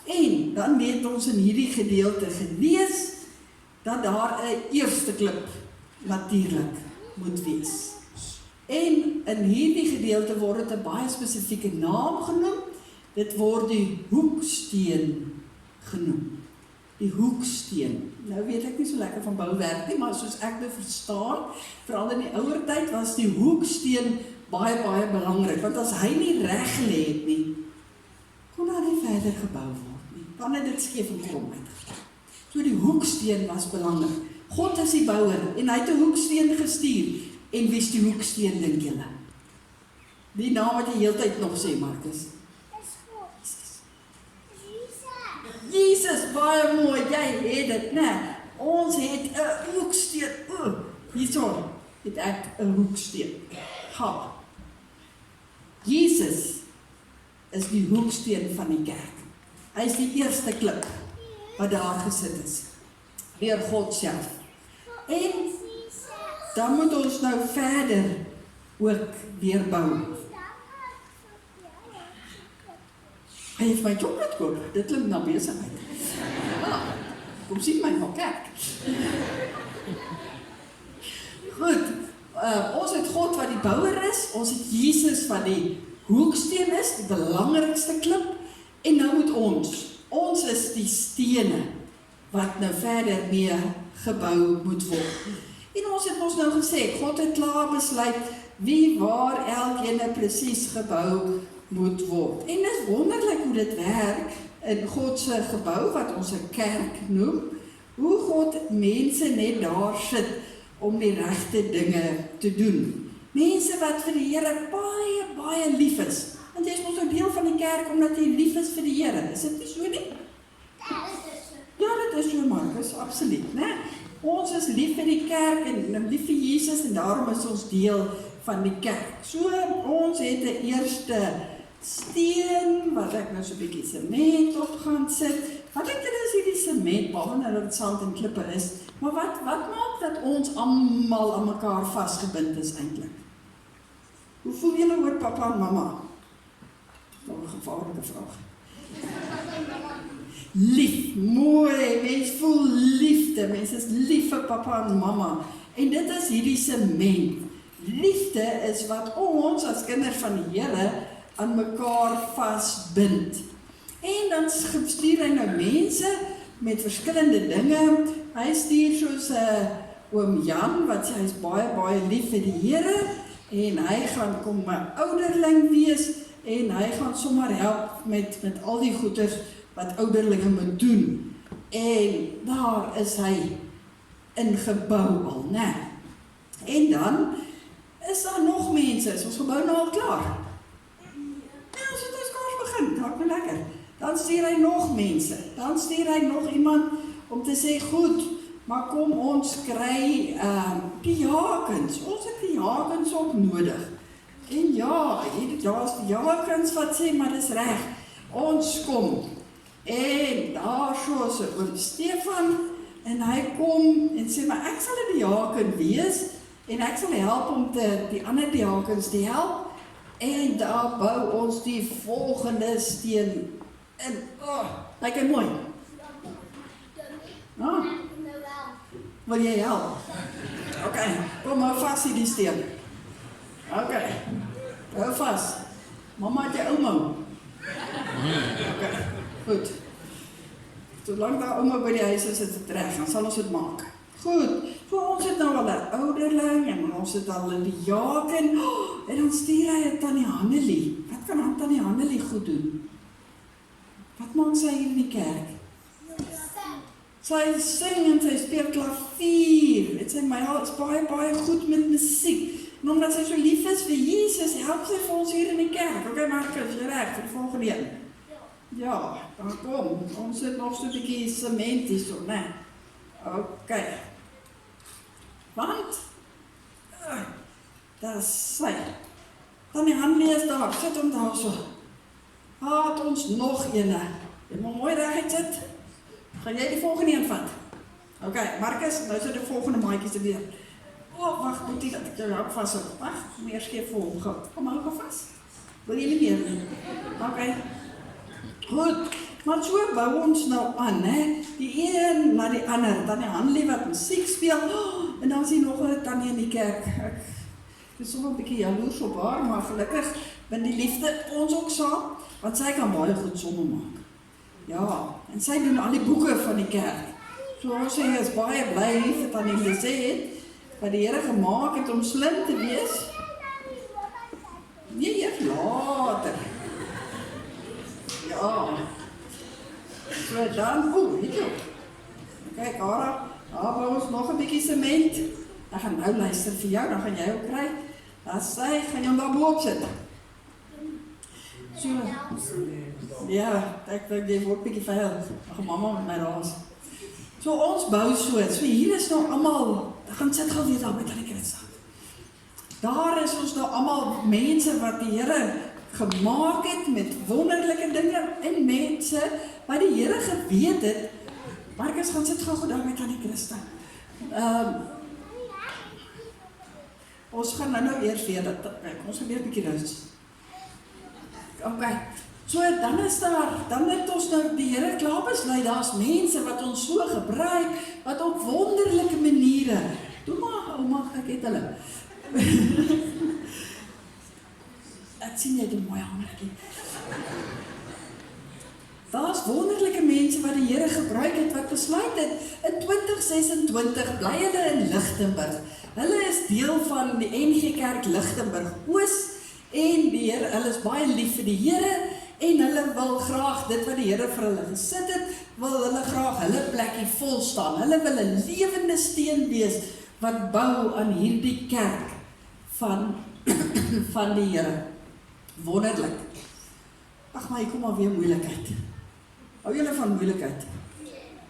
En dan weet ons in hierdie gedeelte gelees, dat daar 'n eerste klip natuurlik moet wees. En in hierdie gedeelte word dit 'n baie spesifieke naam genoem, dit word die hoeksteen genoem. Die hoeksteen. Nou weet ek nie so lekker van bouwerk nie, maar soos ek dit verstaan, veral in die ouer tyd was die hoeksteen baie belangrik, want as hy nie reg gelê het nie, kon daar nie verder gebou word nie. Dan het dit skeef en krom uitgegaan. So die hoeksteen was belangrik. God is die bouer en hy het 'n hoeksteen gestuur. En wie is die hoeksteen, dink julle? Die naam wat jy heeltyd nog sê, Marcus. Jesus, baie mooi, jy het dit, né? Ons het 'n hoeksteen. Hierso het ek 'n hoeksteen. Ha. Jesus is die hoeksteen van die kerk. Hy is die eerste klip wat daar gesit is, deur God self. En dan moet ons nou verder ook weer bou. Hy het my chocolate koop, dit klink na besigheid. Kom sien my nog kerk. Goed, ons het God wat die bouer is, ons het Jesus wat die hoeksteen is, die belangrikste klip, en nou moet ons is die stene, wat nou verder mee gebou moet word. En ons het ons nou gesê, God het klaar besluit, wie waar elkeen presies gebou moet word. En dit is wonderlik hoe dit werk, in God se gebou, wat ons 'n kerk noem, hoe God mense net daar sit, om die regte dinge te doen. Mense wat vir die Here baie lief is. Want jy is mos 'n deel van die kerk omdat jy lief is vir die Here. Is dit nie so nie? Ja, dit is so, Marcus, absoluut, né? Ons is lief vir die kerk en lief vir Jesus en daarom is ons deel van die kerk. So, ons het 'n eerste steen wat ek nou so 'n bietjie sement op gaan sit. Wat dink julle is hierdie sement, behalwe dat dit sand en klippe is? Maar wat maak dat ons almal aan mekaar vasgebind is eintlik? Hoe voel julle oor papa en mamma? Nog 'n gevaarlike vraag. Lief, mooi, mens voel liefde, mens is lief vir papa en mamma. En dit is hierdie sement. Liefde is wat ons as kinders van die Here aan mekaar vasbind. En dan stuur hy nou mense met verskillende dinge. Hy stuur soos oom Jan, wat hy is baie lief vir die Here, en hy gaan kom 'n ouderling wees, en hy gaan sommer help met al die goeders wat ouderlinge moet doen. En daar is hy ingebou al, né? En dan is daar nog mense, is ons gebou nou al klaar? Ja, ons het ons kaars begin, raak nou lekker. Dan stuur hy nog mense, dan stuur hy nog iemand om te sê, goed, maar kom ons kry die jakens, ons het die jakens ook nodig. En ja, daar is die jakens wat sê, maar dis reg, ons kom. En daar so is oom Stefan, en hy kom en sê, maar ek sal die jaken wees, en ek sal help om die ander jakens te help, en daar bou ons die volgende steen. En, lyk hy mooi? Wil jy help? Ok, kom hou vast hier die steen. Ok, hou vast. Mama het jy ouma. Ok, goed. Solank daar ouma by die huis is het reg, dan sal ons dit maak. Goed, so ons het nou al 'n ouderling, en ons het al in die jaken, en dan stuur hy het Tannie Hannelie. Wat kan Tannie Hannelie goed doen? Wat maak sy hier in die kerk? Sy sing en sy speel klavier. Het sy my al is baie goed met musiek. En omdat sy so lief is vir Jesus, help sy vir ons hier in die kerk. Ok, Marcus, jy reg vir die volgende een? Ja, dan kom. Ons het nog so 'n bietjie sement hier so, né? Ok. Want, daar is sy. Tannie Hannelie is daar, sit hom daar so. Het ons nog ene. Jy moet mooi reguit sit. Gaan jy die volgende een vat? Ok, Marcus, nou sit die volgende maatjies te weer. Wacht, Boetie, dat ek jou ook vast heb. Wacht, meer skeef voor hom. Kom, hou vast. Wil jy nie meer nie? Ok. Goed, maar so bou ons nou aan, hè. Die een na die ander. Tannie Hannelie wat musiek speel. En dan is hier nog 'n tannie in die kerk. Ek is soms 'n bietjie jaloers op haar, maar gelukkig bin die liefde ons ook saam, want sy kan baie goed somme maak. Ja, en sy doen al die boeke van die kerk. So ons sê, is baie bly vir Tannie Lisette, wat die Here gemaak het om slim te wees. Nee, eers later. Ja. So dan, weet jy. Kyk, daar bou ons nog 'n bietjie sement. Dan gaan nou luister vir jou, dan gaan jy ook kry. Dan sê, gaan jy hom daar bo-op sit. So, ja, ek dink jy word bietjie vuil. Ag, mamma met my raas. So ons bou so hier is nou almal, gaan sit gou weer daar by Tannie Christa. Daar is ons nou almal mense wat die Here gemaak het met wonderlike dinge, en mense wat die Here geweet het. Marcus, gaan sit gou daar by Tannie Christa. Ons gaan nou eers weer, ons gaan weer 'n bietjie rus. Ok, so dan het ons nou die Here klaar besluit, daar's mense wat ons so gebruik, wat op wonderlike maniere, doe maar, ouma, ek het hulle. Ek sien jy die mooi hangertjie. Daar's wonderlike mense wat die Here gebruik het, wat besluit het, in 2026 bly hulle in Lichtenburg. Hulle is deel van die NG Kerk Lichtenburg Oos, en die Here, hulle is baie lief vir die Here, en hulle wil graag dit wat die Here vir hulle gesit het, wil hulle graag hulle plekkie vol staan. Hulle wil 'n lewende steen wees, wat bou aan hierdie kerk van die Here. Wonderlik. Ag, maar hier kom alweer moeilikheid. Hou julle van moeilikheid?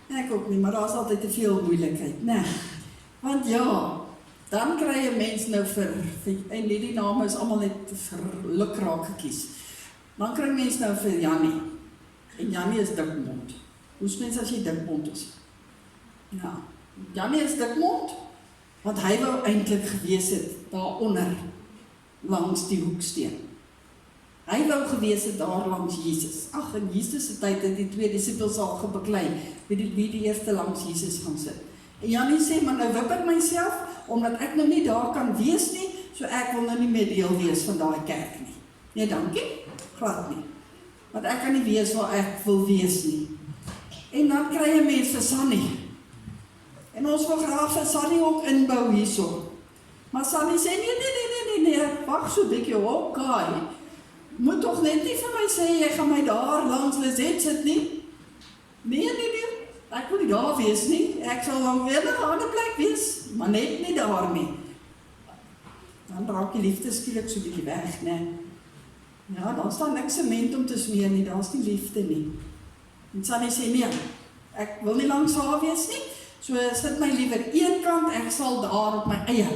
Ek ook nie, maar daar is altyd te veel moeilikheid, né? Want ja, dan kry jy mens nou en die name is almal net lukraak gekies. Dan kry mens nou vir Jannie. En Jannie is dikmond. Hoe is mens as jy dikmond is? Ja, Jannie is dikmond, want hy wou eintlik gewees het daaronder, langs die hoeksteen. Hy wou gewees het daar langs Jesus. Ag, in Jesus se tyd het die 2 disippels al gebeklei, wie die eerste langs Jesus gaan sit. En Jannie sê, maar nou wip ek myself, omdat ek nou nie daar kan wees nie, so ek wil nou nie meer deel wees van daai kerk nie. Nee, dankie, glad nie. Want ek kan nie wees waar ek wil wees nie. En dan kry jy mens vir Sannie. En ons wil graag vir Sannie ook inbou hierso. Maar Sannie sê, nee, wacht so 'n bietjie, okay. Moet toch net nie vir my sê, jy gaan my daar langs Lisette sit nie. Nee, ek wil nie daar wees nie, ek sal dan weer na 'n ander plek wees, maar net nie daar nie. Dan raak die liefde skielik so 'n bietjie weg, né? Ja, daar staan niks sement om te smeer nie, daar's nie liefde nie. En Sunny sê, nee, ek wil nie langs haar wees nie, so sit my liewer een kant, ek sal daar op my eie,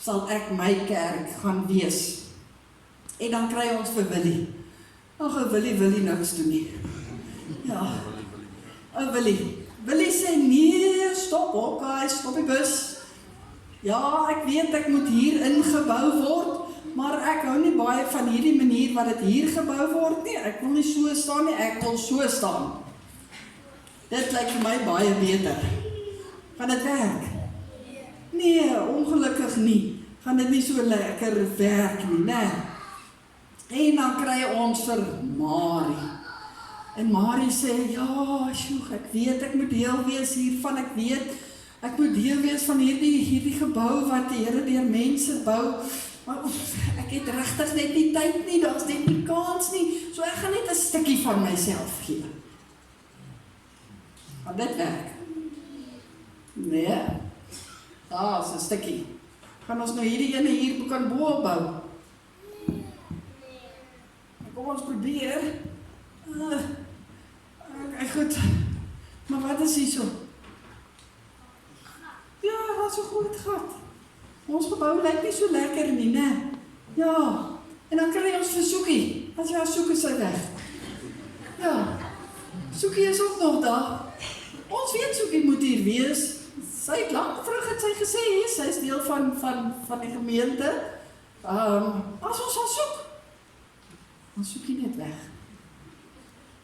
sal ek my kerk gaan wees. En dan kry ons vir Willie. Ag, Willie wil nie niks doen nie. Ja, Willie sê, nee, stop, okay, stop die bus. Ja, ek weet ek moet hier ingebou word, maar ek hou nie baie van hierdie manier wat dit hier gebou word nie. Ek wil nie so staan nie, ek wil so staan. Dit lyk vir my baie beter. Gaan dit werk? Nee, ongelukkig nie. Gaan dit nie so lekker werk nie, né? En dan kry ons vir Marie. En Marie sê, ja, sjoeg, ek weet, ek moet deel wees hiervan, ek weet, ek moet deel wees van hierdie gebou wat die Here deur mense bou, maar ek het regtig net nie tyd nie, daar's net nie kans nie, so ek gaan net 'n stukkie van myself gee. Maar dit werk. Nee, daar's 'n stukkie. Gaan ons nou hierdie ene hier kan bo bou? Kom ons probeer. Goed, maar wat is hier so? Ja, wat so goed gat. Ons gebou lyk nie so lekker nie, né? Ja, en dan kry ons vir Soekie. As jy haar Soekie sy weg. Ja, Soekie is ook nog daar. Ons weet Soekie moet hier wees. Sy het lank terug het sy gesê, sy is deel van die gemeente. As ons haar soek, dan soek jy net weg.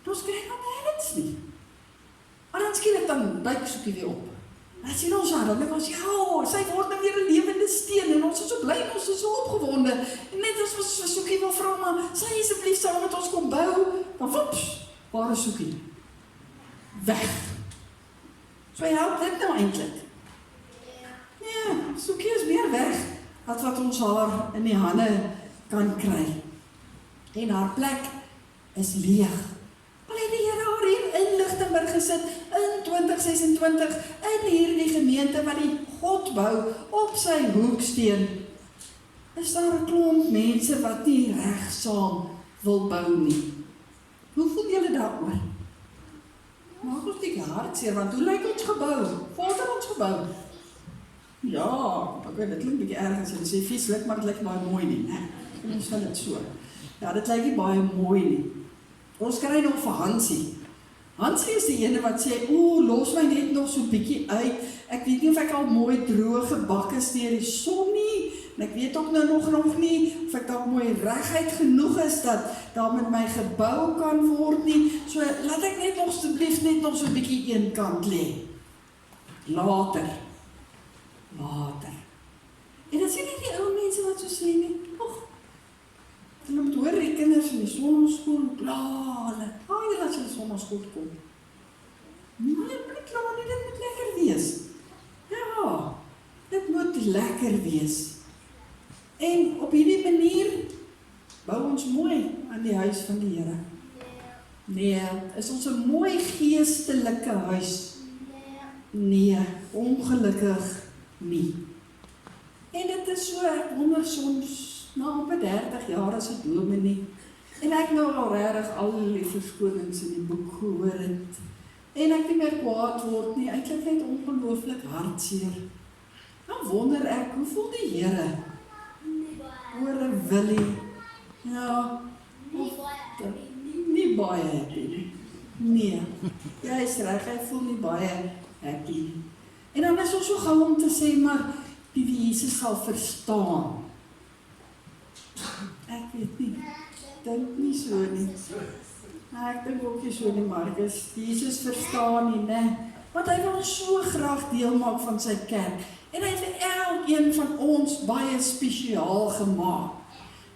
Ons kry dan nergens nie. Maar dan skielik dan duik Soekie weer op. Dan sien ons haar, dan dink ons, ja, sy word nou weer 'n lewende steen en ons is so bly en ons is so opgewonde. En net as ons vir Soekie wil vra, maar sy asseblief saam met ons kom bou, dan woeps, waar is Soekie? Weg. So help dit nou eintlik. Ja, Soekie is weer weg, as wat ons haar in die hande kan kry. En haar plek is leeg. Al het die Here haar hier in Lichtenburg gesit, in 2026, in hierdie gemeente wat die God bou, op sy hoeksteen, is daar 'n klomp mense wat nie reg saam wil bou nie. Hoe voel julle daaroor? Maak ons die hartseer, want hoe lyk ons gebou? Vorder ons gebou? Ja, ek weet, dit klink bietjie erg as jy sê vieslik, maar dit lyk baie mooi nie, né? Kom ons vat dit so. Ja, dit lyk nie baie mooi nie. Ons kry nog vir Hansie. Hansie is die ene wat sê, los my net nog so bietjie uit. Ek weet nie of ek al mooi droog gebak is deur die son nie, en ek weet ook nou nog nie of ek dalk mooi reguit genoeg is dat daar met my gebou kan word nie. So laat ek net nog asseblief net nog so bietjie een kant lê. Later. En dan sien ek die ou mense wat so sê nie, hulle moet hoor die kinders in die sonneskool, hulle laat sy die sonneskool kom. Nee, blik klaar nie, dit moet lekker wees. Ja, dit moet lekker wees. En op hierdie manier bou ons mooi aan die huis van die Here. Nee, is ons 'n mooi geestelike huis? Nee, ongelukkig nie. En dit is so, ek wonder soms, op 30 jaar as 'n dominee, en ek nou al regtig al die verskonings in die boek gehoor het, en ek nie meer kwaad word nie, eintlik net ongelooflik hartseer. Dan wonder ek, hoe voel die Here oor 'n Willie? Ja, nie baie happy nie. Nee, jy is reg, hy voel nie baie happy nie. En dan is ons so gou om te sê, maar die Jesus sal verstaan. Ek weet nie, dink nie so nie. Ek dink ook nie so nie, Marcus. Jesus verstaan nie, né? Want hy wil ons so graag deel maak van sy kerk. En hy het vir elkeen van ons baie spesiaal gemaak.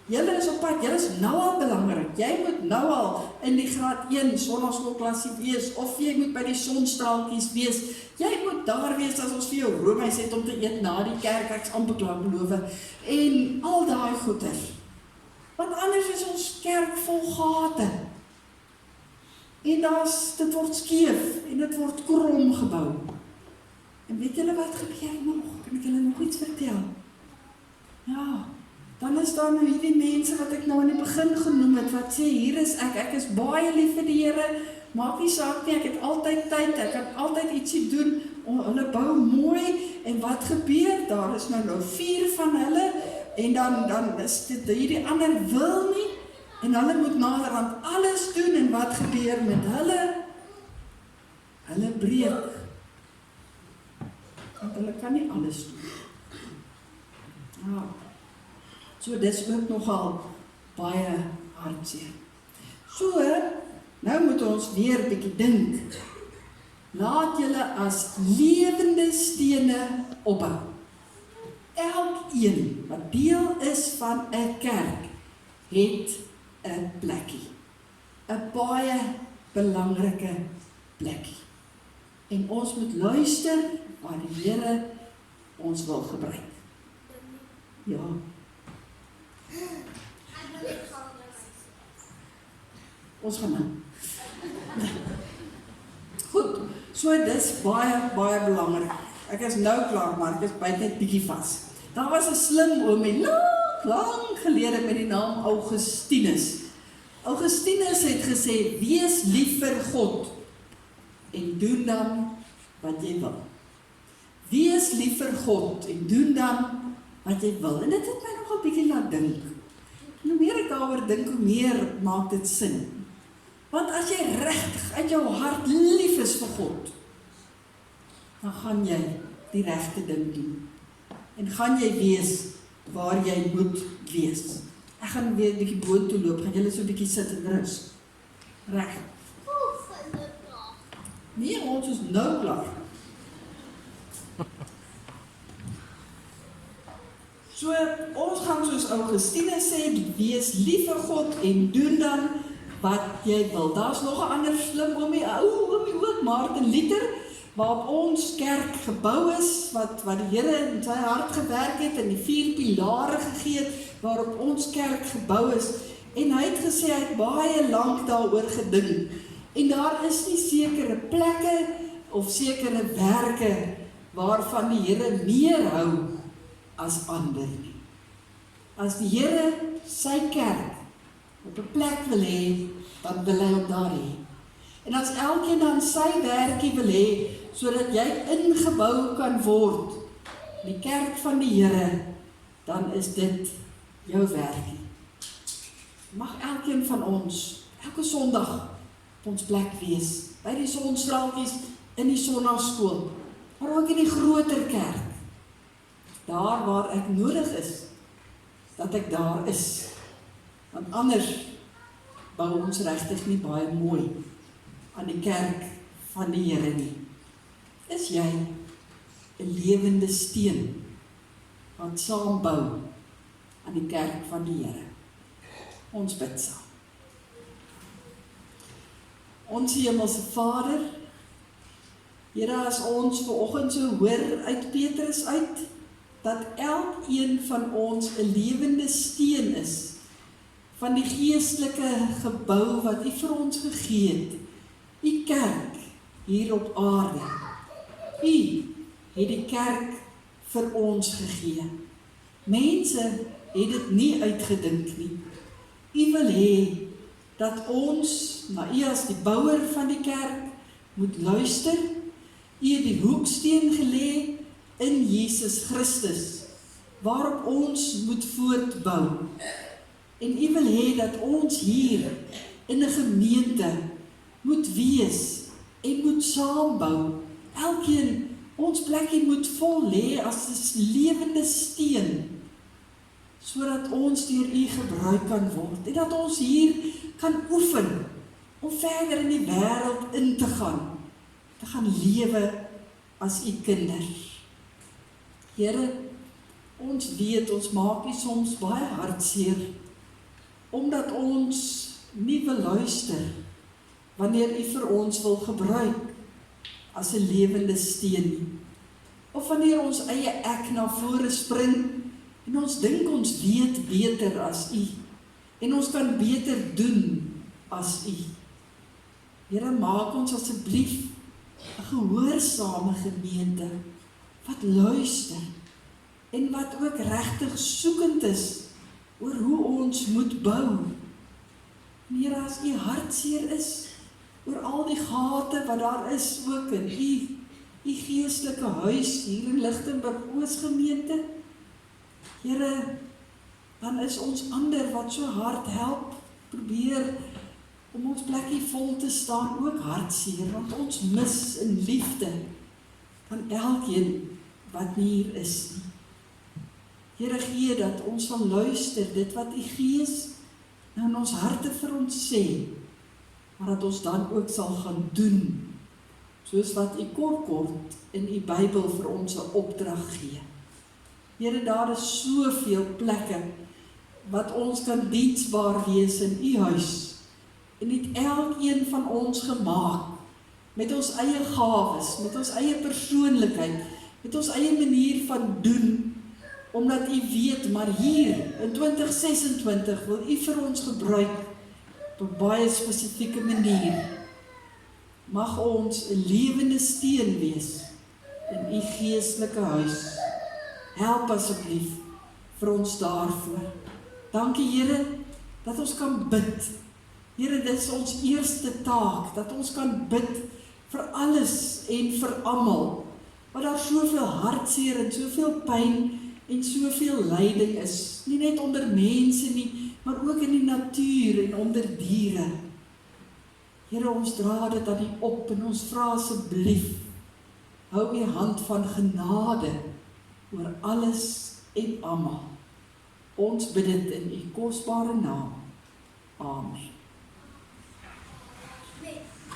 Julle is op pad, julle is nou al belangrik. Jy moet nou al in die graad 1 sonnaskoolklassie wees, of jy moet by die sonstraaltjies wees. Jy moet daar wees as ons vir jou roomys het om te eet na die kerk, ek's amper klaar beloof. En al daai goeders. Want anders is ons kerk vol gate. en dit word skeef, en dit word krom gebou. En weet julle wat gebeur nog? Kan ek julle nog iets vertel? Ja, dan is daar nou hierdie mense wat ek nou in die begin genoem het, wat sê, hier is ek is baie lief vir die Here, maak nie saak nie, ek het altyd tyd, ek kan altyd ietsie doen, hulle bou mooi, en wat gebeur? Daar is nou 4 van hulle, en dan is dit hierdie ander wil nie, en hulle moet naderhand alles doen, en wat gebeur met hulle? Hulle breek, want hulle kan nie alles doen. Ja. So dis ook nogal baie hartseer. So, nou moet ons weer 'n bietjie dink. Laat julle as lewende stene opbou. Elkeen wat deel is van 'n kerk, het 'n plekkie. 'n baie belangrike plekkie. En ons moet luister waar die Here ons wil gebruik. Ja. Ons gaan nou. Goed, so dis baie belangrik. Ek is nou klaar, maar ek is byt net bietjie vas. Daar was 'n slim oomie, lang gelede met die naam Augustinus. Augustinus het gesê, wees lief vir God en doen dan wat jy wil. Wees lief vir God en doen dan wat jy wil. En dit het my nog 'n bietjie laat dink. Hoe meer ek daaroor dink, hoe meer maak dit sin. Want as jy regtig uit jou hart lief is vir God, dan gaan jy die regte ding doen. En gaan jy wees waar jy moet wees. Ek gaan weer 'n bietjie boontoe loop, gaan julle so 'n bietjie sit en rus. Reg. Nee, ons is nou klaar. So, ons gaan soos Augustinus sê, wees lief vir God en doen dan wat jy wil. Daar's nog 'n ander slim oomie ook, Martin Luther, waarop ons kerk gebou is, wat die Here in sy hart gewerk het en die 4 pilare gegee het, waarop ons kerk gebou is. En hy het gesê, hy het baie lank daaroor gedink. En daar is nie sekere plekke of sekere werke waarvan die Here meer hou as ander nie. As die Here sy kerk op 'n plek wil hê, dan wil hy hom daar hê. En as elkeen dan sy werkie wil hê, sodat jy ingebou kan word, die kerk van die Here, dan is dit jou werkie. Mag elkeen van ons, elke Sondag, op ons plek wees, by die sonstraaltjies, in die sonnaskool, maar ook in die groter kerk, daar waar ek nodig is, dat ek daar is, want anders bou ons regtig nie baie mooi aan die kerk van die Here nie. Is jy 'n lewende steen wat saam bou aan die kerk van die Here? Ons bid saam. Ons Hemelse Vader, Here, as ons vanoggend so hoor uit Petrus uit, dat elkeen van ons 'n lewende steen is, van die geestelike gebou wat U vir ons gegee het, U kerk hier op aarde. U het die kerk vir ons gegee. Mense het dit nie uitgedink nie. U wil hê dat ons, na U as die bouer van die kerk, moet luister. U het die hoeksteen gelê in Jesus Christus, waarop ons moet voortbou. En U wil hê dat ons hier in 'n gemeente moet wees en moet saambou. Elkeen, ons plekkie moet vol lê as 'n lewende steen, sodat ons deur U gebruik kan word, en dat ons hier kan oefen, om verder in die wêreld in te gaan lewe as U kinders. Here, ons weet, ons maak U soms baie hartseer, omdat ons nie wil luister, wanneer U vir ons wil gebruik, as 'n lewende steen nie. Of wanneer ons eie ek na vore spring, en ons dink ons weet beter as U, en ons kan beter doen as U. Here, maak ons asseblief 'n gehoorsame gemeente, wat luister, en wat ook regtig soekend is, oor hoe ons moet bou. Here, as u hartseer is, oor al die gate wat daar is, ook in u geestelike huis, hier in Lichtenburg Oosgemeente, Here, dan is ons ander wat so hard help, probeer om ons plekkie vol te staan, ook hartseer, want ons mis in liefde van elkeen wat nie hier is nie. Here, gee dat ons sal luister, dit wat u Gees nou in ons harte vir ons sê, maar dat ons dan ook sal gaan doen, soos wat u kort in u Bybel vir ons 'n opdrag gee. Here, daar is soveel plekke wat ons kan diensbaar wees in u huis, en het elkeen van ons gemaak, met ons eie gawes, met ons eie persoonlikheid, met ons eie manier van doen, omdat u weet, maar hier, in 2026, wil u vir ons gebruik, op 'n baie spesifieke manier. Mag ons 'n lewende steen wees, in u geestelike huis. Help asseblief vir ons daarvoor. Dankie, Here, dat ons kan bid. Here, dit is ons eerste taak, dat ons kan bid vir alles en vir almal, want daar soveel hartseer en soveel pyn en soveel lyding is, nie net onder mense nie, maar ook in die natuur en onder diere. Here, ons dra dit aan u op en ons vra asseblief, hou u hand van genade oor alles en almal. Ons bid dit in u kosbare naam. Amen.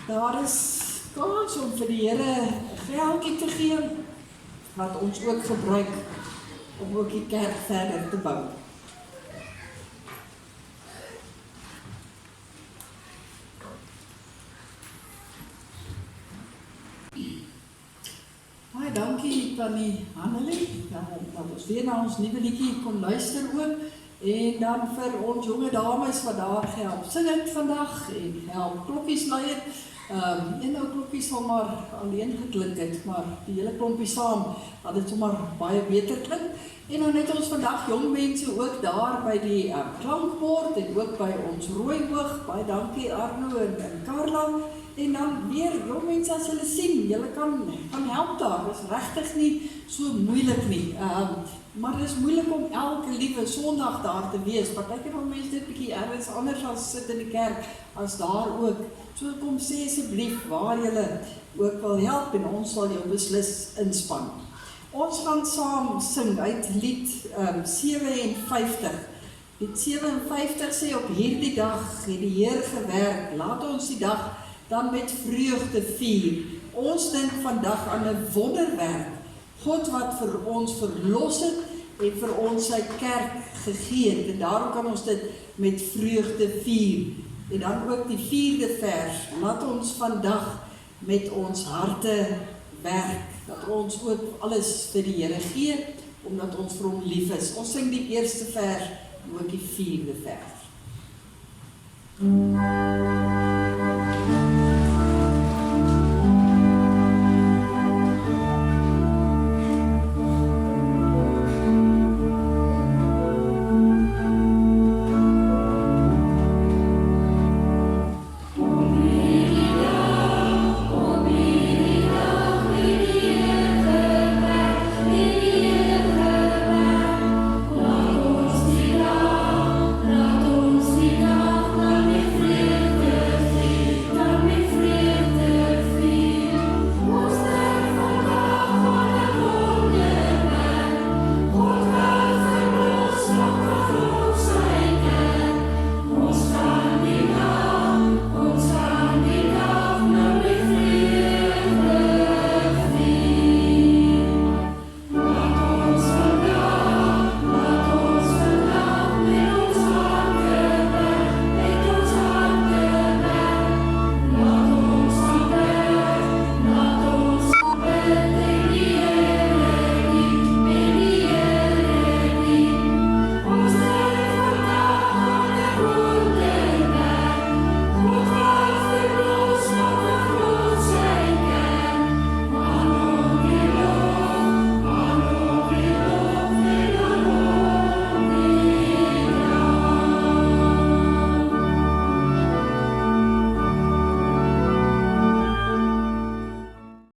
Daar is kans om vir die Here 'n geldjie te gee, wat ons ook gebruik om ook die kerk verder te bou. Baie dankie Tannie Hannelie, dat ons weer na ons nuwe liedjie kon luister ook, en dan vir ons jonge dames wat daar gehelp sing het vandag, en help klokkies lui het, en nou klokkies sal maar alleen geklink het, maar die hele klompie saam, dat het sommer baie beter klink, en dan het ons vandag jong mense ook daar by die klankbord, en ook by ons Rooiboog, baie dankie Arno en Carla, en dan weer jong mense as hulle sien, julle kan help daar, dit is regtig nie so moeilik nie, maar dit is moeilik om elke liewe Sondag daar te wees, partykeer van mense dit bietjie ergens anders as sit in die kerk, as daar ook, so kom sê asseblief waar julle ook wil help, en ons sal jou beslis inspann. Ons gaan saam sing uit lied 57. Lied 57 sê, op hierdie dag het die Heer gewerk, laat ons die dag dan met vreugde vier. Ons dink vandag aan 'n wonderwerk, God wat vir ons verlos het en vir ons sy kerk gegee het, en daarom kan ons dit met vreugde vier. En dan ook die 4de vers, laat ons vandag met ons harte werk, dat ons ook alles vir die Here gee, omdat ons vir hom lief is. Ons sing die 1ste vers, en ook die 4de vers.